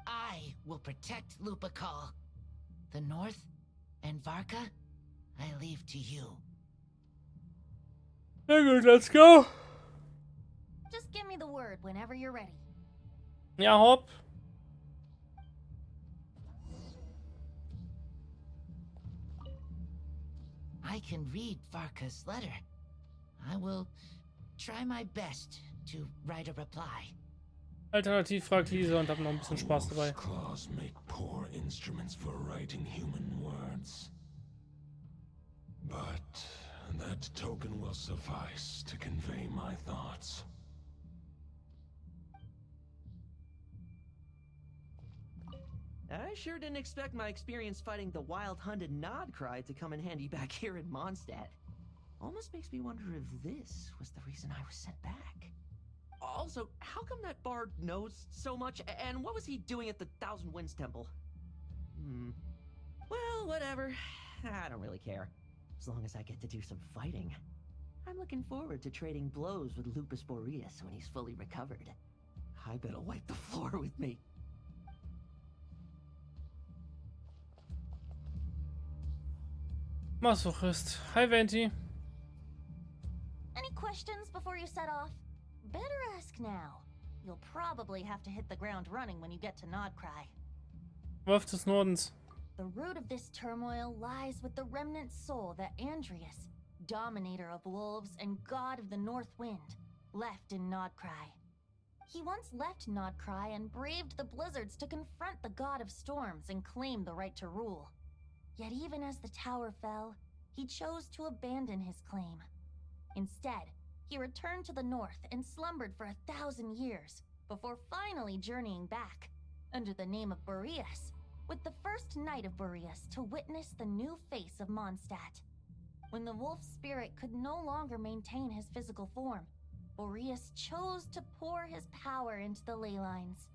I will protect Lupacol. The North and Varka, I leave to you. Na gut, let's go. Just give me the word whenever you're ready. Ja, hopp. I can read Varka's letter. I will try my best to write a reply. Alternativ fragt Lisa und hab noch ein bisschen Spaß dabei. Claws make poor instruments for writing human words. But that token will suffice to convey my thoughts. I sure didn't expect my experience fighting the wild-hunted Nod-Krai to come in handy back here in Mondstadt. Almost makes me wonder if this was the reason I was sent back. Also, how come that bard knows so much, and what was he doing at the Thousand Winds Temple? Well, whatever. I don't really care. As long as I get to do some fighting. I'm looking forward to trading blows with Lupus Boreas when he's fully recovered. I bet he'll wipe the floor with me. Masochist. Hi, Venti. Any questions before you set off? Better ask now. You'll probably have to hit the ground running when you get to Nod-Krai. Wolf des Nordens. The root of this turmoil lies with the remnant soul that Andreas, dominator of wolves and god of the North Wind, left in Nod-Krai. He once left Nod-Krai and braved the blizzards to confront the god of storms and claim the right to rule. Yet even as the tower fell, he chose to abandon his claim. Instead, he returned to the north and slumbered for 1,000 years, before finally journeying back, under the name of Boreas, with the first knight of Boreas to witness the new face of Mondstadt. When the wolf spirit could no longer maintain his physical form, Boreas chose to pour his power into the ley lines.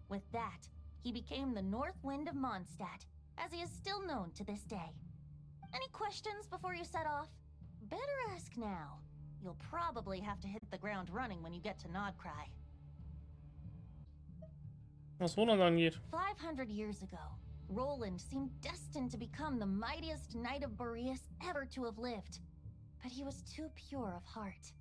With that, he became the North Wind of Mondstadt, as he is still known to this day. Any questions before you set off? Better ask now. You'll probably have to hit the ground running when you get to Nod-Krai. Was Roland angeht. 500 years ago, Roland seemed destined to become the mightiest knight of Boreas ever to have lived. But he was too pure of heart.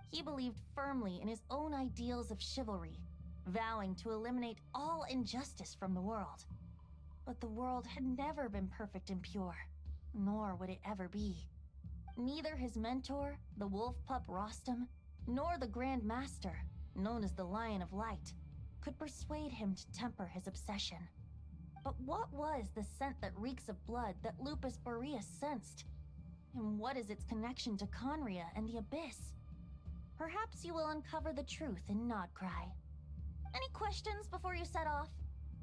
He believed firmly in his own ideals of chivalry, vowing to eliminate all injustice from the world. But the world had never been perfect and pure, nor would it ever be. Neither his mentor, the wolf pup Rostam, nor the Grand Master, known as the Lion of Light, could persuade him to temper his obsession. But what was the scent that reeks of blood that Lupus Boreas sensed? And what is its connection to Conria and the Abyss? Perhaps you will uncover the truth in Nod-Krai. Any questions before you set off?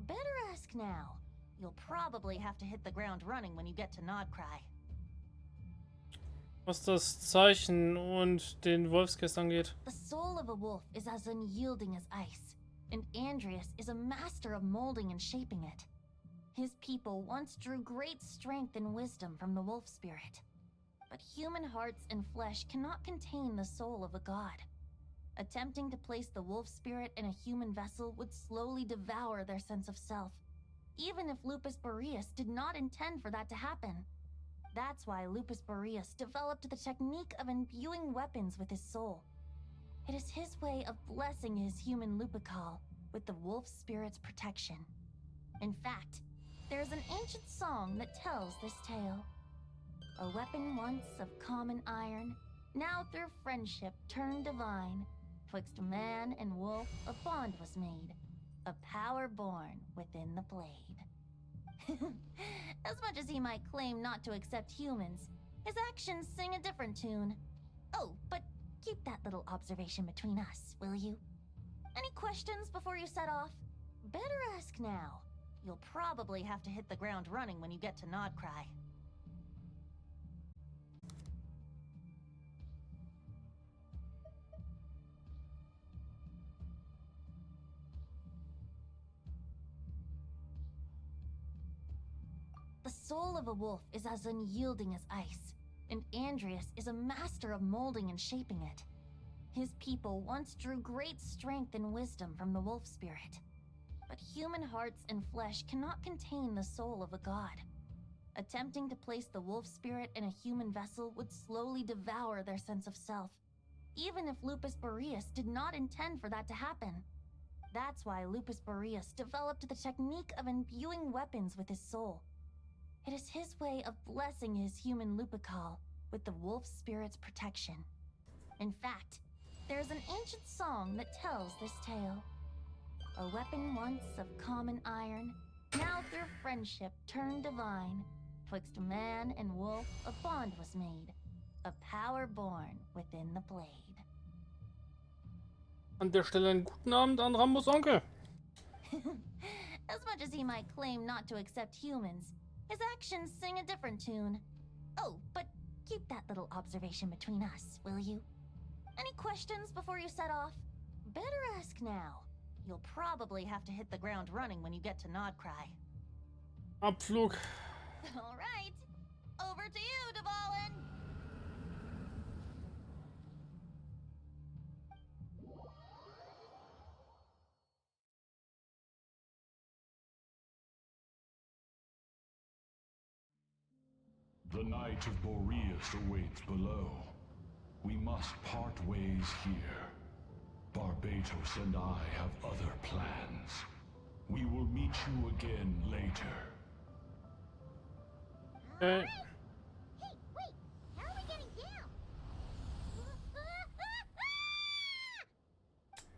Better ask now. You'll probably have to hit the ground running when you get to Nod-Krai. Was das Zeichen und den Wolfsgeist angeht. The soul of a wolf is as unyielding as ice, and Andreas is a master of molding and shaping it. His people once drew great strength and wisdom from the wolf spirit. But human hearts and flesh cannot contain the soul of a god. Attempting to place the wolf spirit in a human vessel would slowly devour their sense of self, even if Lupus Boreas did not intend for that to happen. That's why Lupus Boreas developed the technique of imbuing weapons with his soul. It is his way of blessing his human Lupacol with the wolf spirit's protection. In fact, there is an ancient song that tells this tale. A weapon once of common iron, now through friendship turned divine, 'Twixt man and wolf, a bond was made, a power born within the blade. As much as he might claim not to accept humans, his actions sing a different tune. Oh, but keep that little observation between us, will you? Any questions before you set off? Better ask now. You'll probably have to hit the ground running when you get to Nod-Krai. The soul of a wolf is as unyielding as ice, and Andreas is a master of molding and shaping it. His people once drew great strength and wisdom from the wolf spirit. But human hearts and flesh cannot contain the soul of a god. Attempting to place the wolf spirit in a human vessel would slowly devour their sense of self, even if Lupus Boreas did not intend for that to happen. That's why Lupus Boreas developed the technique of imbuing weapons with his soul. It is his way of blessing his human Lupical with the wolf spirit's protection. In fact, there is an ancient song that tells this tale. A weapon once of common iron, now through friendship turned divine. 'Twixt man and wolf, a bond was made, a power born within the blade. An der Stelle einen guten Abend an Rambos Onkel. As much as he might claim not to accept humans, his actions sing a different tune. Oh, but keep that little observation between us, will you? Any questions before you set off? Better ask now. You'll probably have to hit the ground running when you get to Nod-Krai. Abflug. All right. Over to you, Dvalin. The Knight of Boreas awaits below. We must part ways here. Barbatos and I have other plans. We will meet you again later. Hey, wait! How are we getting down?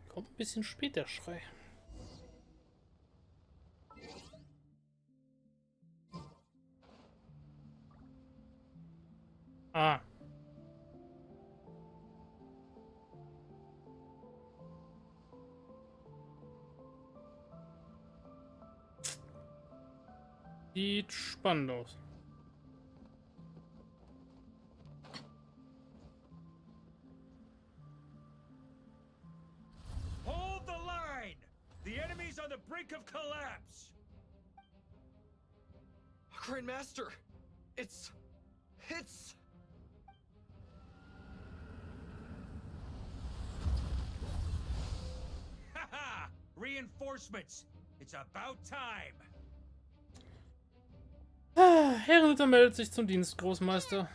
Kommt ein bisschen spät, der Schrei. Ah. Sieht spannend aus. Hold the line! The enemy's on the brink of collapse! Grandmaster! It's... Haha! Reinforcements! It's about time! Herrenritter meldet sich zum Dienst, Großmeister.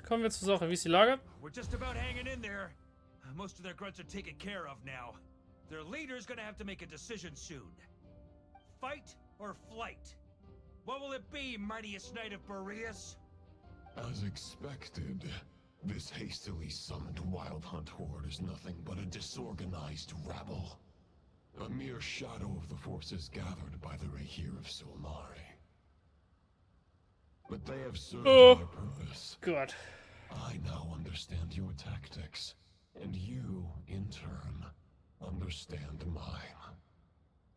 Kommen wir zur Sache. Wie ist die Lage? We're just about hanging in there. Most of their grunts are taken care of now. Their leader's gonna have to make a decision soon. Fight or flight? What will it be, mightiest knight of Boreas? As expected, this hastily summoned Wild Hunt horde is nothing but a disorganized rabble. A mere shadow of the forces gathered by the Rahir of Solnari. But they have served their purpose. God. I now understand your tactics, and you, in turn, understand mine.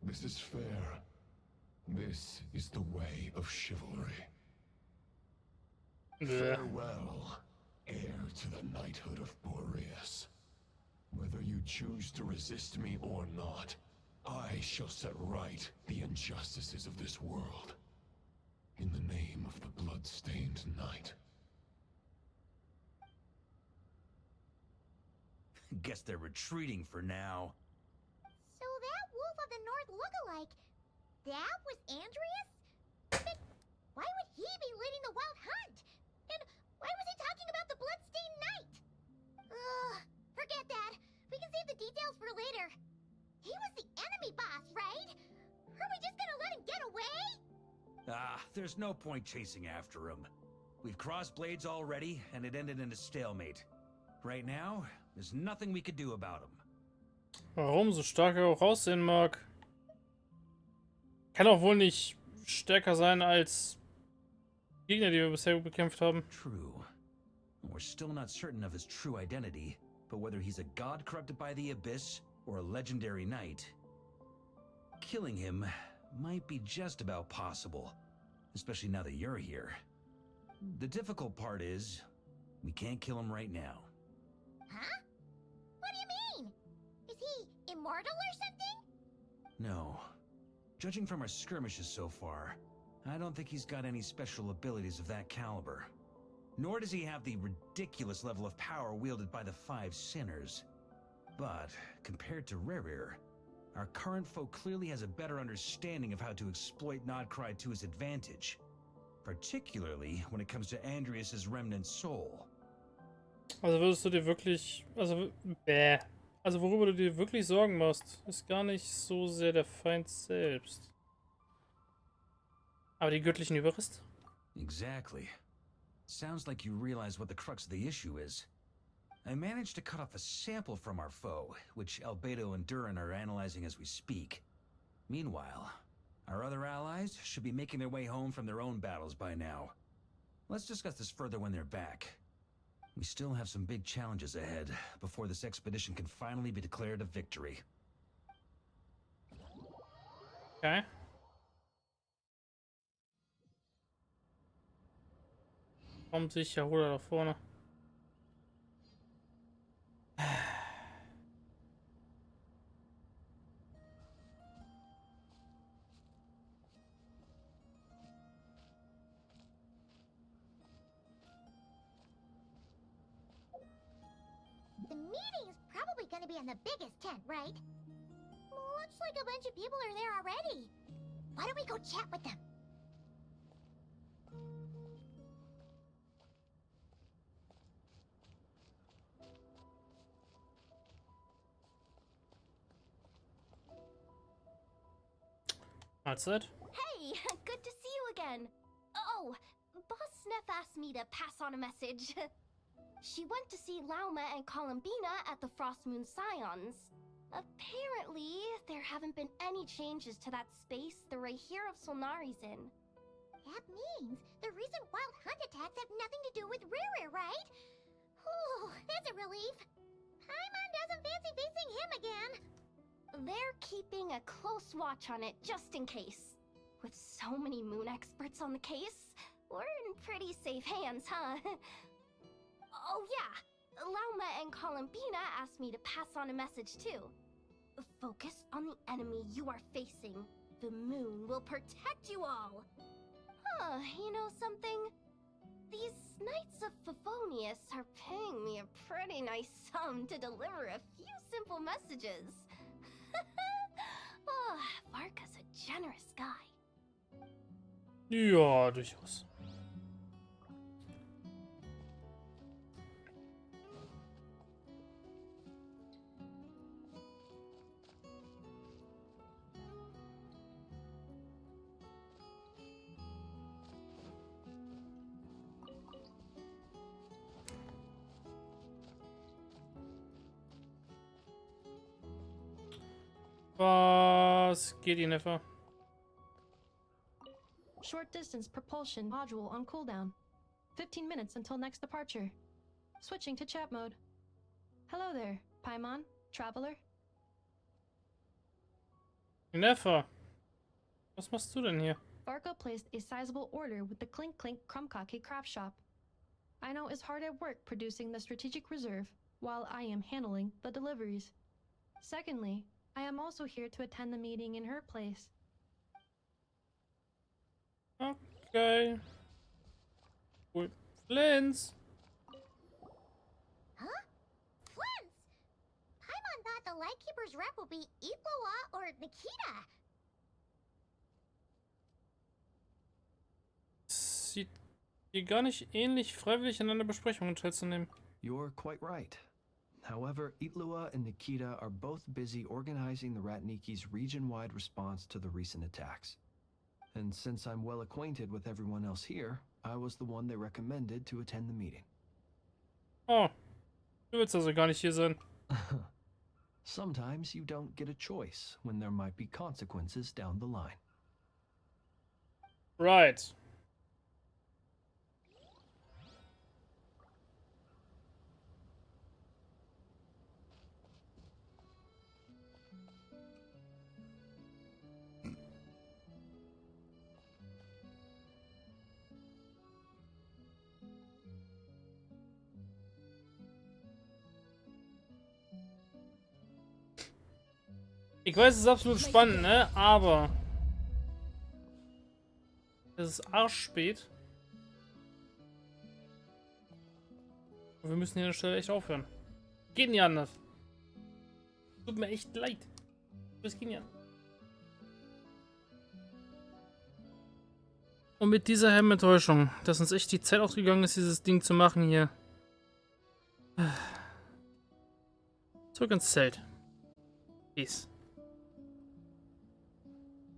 This is fair. This is the way of chivalry. Farewell, heir to the knighthood of Boreas. Whether you choose to resist me or not, I shall set right the injustices of this world. In the name of the blood-stained knight. Guess they're retreating for now. So that Wolf of the North lookalike, that was Andreas? But why would he be leading the Wild Hunt? And why was he talking about the Bloodstained Knight? Ugh, forget that. We can save the details for later. He was the enemy boss, right? Are we just gonna let him get away? Ah, there's no point chasing after him. We've crossed blades already, and it ended in a stalemate. Right now, there's nothing we could do about him. Warum? So stark er auch aussehen mag. Kann auch wohl nicht stärker sein als Gegner, die wir bisher bekämpft haben. True. We're still not certain of his true identity, but whether he's a god corrupted by the abyss or a legendary knight, killing him might be just about possible, especially now that you're here. The difficult part is, we can't kill him right now. Huh? What do you mean? Is he immortal or something? No. Judging from our skirmishes so far, I don't think he's got any special abilities of that caliber. Nor does he have the ridiculous level of power wielded by the 5 sinners. But, compared to Rerir, our current foe clearly has a better understanding of how to exploit Nod-Krai to his advantage. Particularly when it comes to Andreas's remnant soul. Also würdest du dir wirklich, also worüber du dir wirklich Sorgen machst, ist gar nicht so sehr der Feind selbst. Aber die göttlichen Überreste? Exactly. Sounds like you realize what the crux of the issue is. I managed to cut off a sample from our foe, which Albedo and Durin are analyzing as we speak. Meanwhile, our other allies should be making their way home from their own battles by now. Let's discuss this further when they're back. We still have some big challenges ahead before this expedition can finally be declared a victory. Okay. Kommt sicher, hol er da vorne. The meeting's probably gonna be in the biggest tent, right? Looks like a bunch of people are there already. Why don't we go chat with them? Mahlzeit. Hey, good to see you again. Oh, Boss Sneff asked me to pass on a message. She went to see Lauma and Columbina at the Frost Moon Scions. Apparently, there haven't been any changes to that space the Rahier of Solnari's in. That means the recent wild hunt attacks have nothing to do with Rerir, right? Oh, that's a relief. Paimon doesn't fancy facing him again. They're keeping a close watch on it just in case. With so many moon experts on the case, we're in pretty safe hands, huh? Oh yeah, Lauma and Columbina asked me to pass on a message too. Focus on the enemy you are facing. The moon will protect you all. Huh, you know something? These Knights of Favonius are paying me a pretty nice sum to deliver a few simple messages. Oh, Varka's a generous guy. Ja, durchaus. Was geht Ihnen etwa? Short distance propulsion module on cooldown. 15 minutes until next departure. Switching to chat mode. Hello there, Paimon, traveler. Neffa, was machst du denn hier? Varka placed a sizable order with the Clink Clink Krumkake craft shop. I know is hard at work producing the strategic reserve, while I am handling the deliveries. Secondly, I am also here to attend the meeting in her place. Okay. Cool. Flins! Huh? Flins! Paimon thought the Lightkeeper's rep would be Ipoa or Nikita. Sieht hier gar nicht ähnlich, freiwillig an einer Besprechung teilzunehmen. You're quite right. However, Itlua and Nikita are both busy organizing the Ratniki's region-wide response to the recent attacks. And since I'm well acquainted with everyone else here, I was the one they recommended to attend the meeting. Oh, du willst also gar nicht hier sein. Sometimes you don't get a choice when there might be consequences down the line. Right. Ich weiß, es ist absolut spannend, ne? Aber es ist arschspät. Und wir müssen hier an der Stelle echt aufhören. Geht nicht anders. Tut mir echt leid. Das ging ja. Und mit dieser Enttäuschung, dass uns echt die Zeit ausgegangen ist, dieses Ding zu machen hier. Zurück ins Zelt. Peace.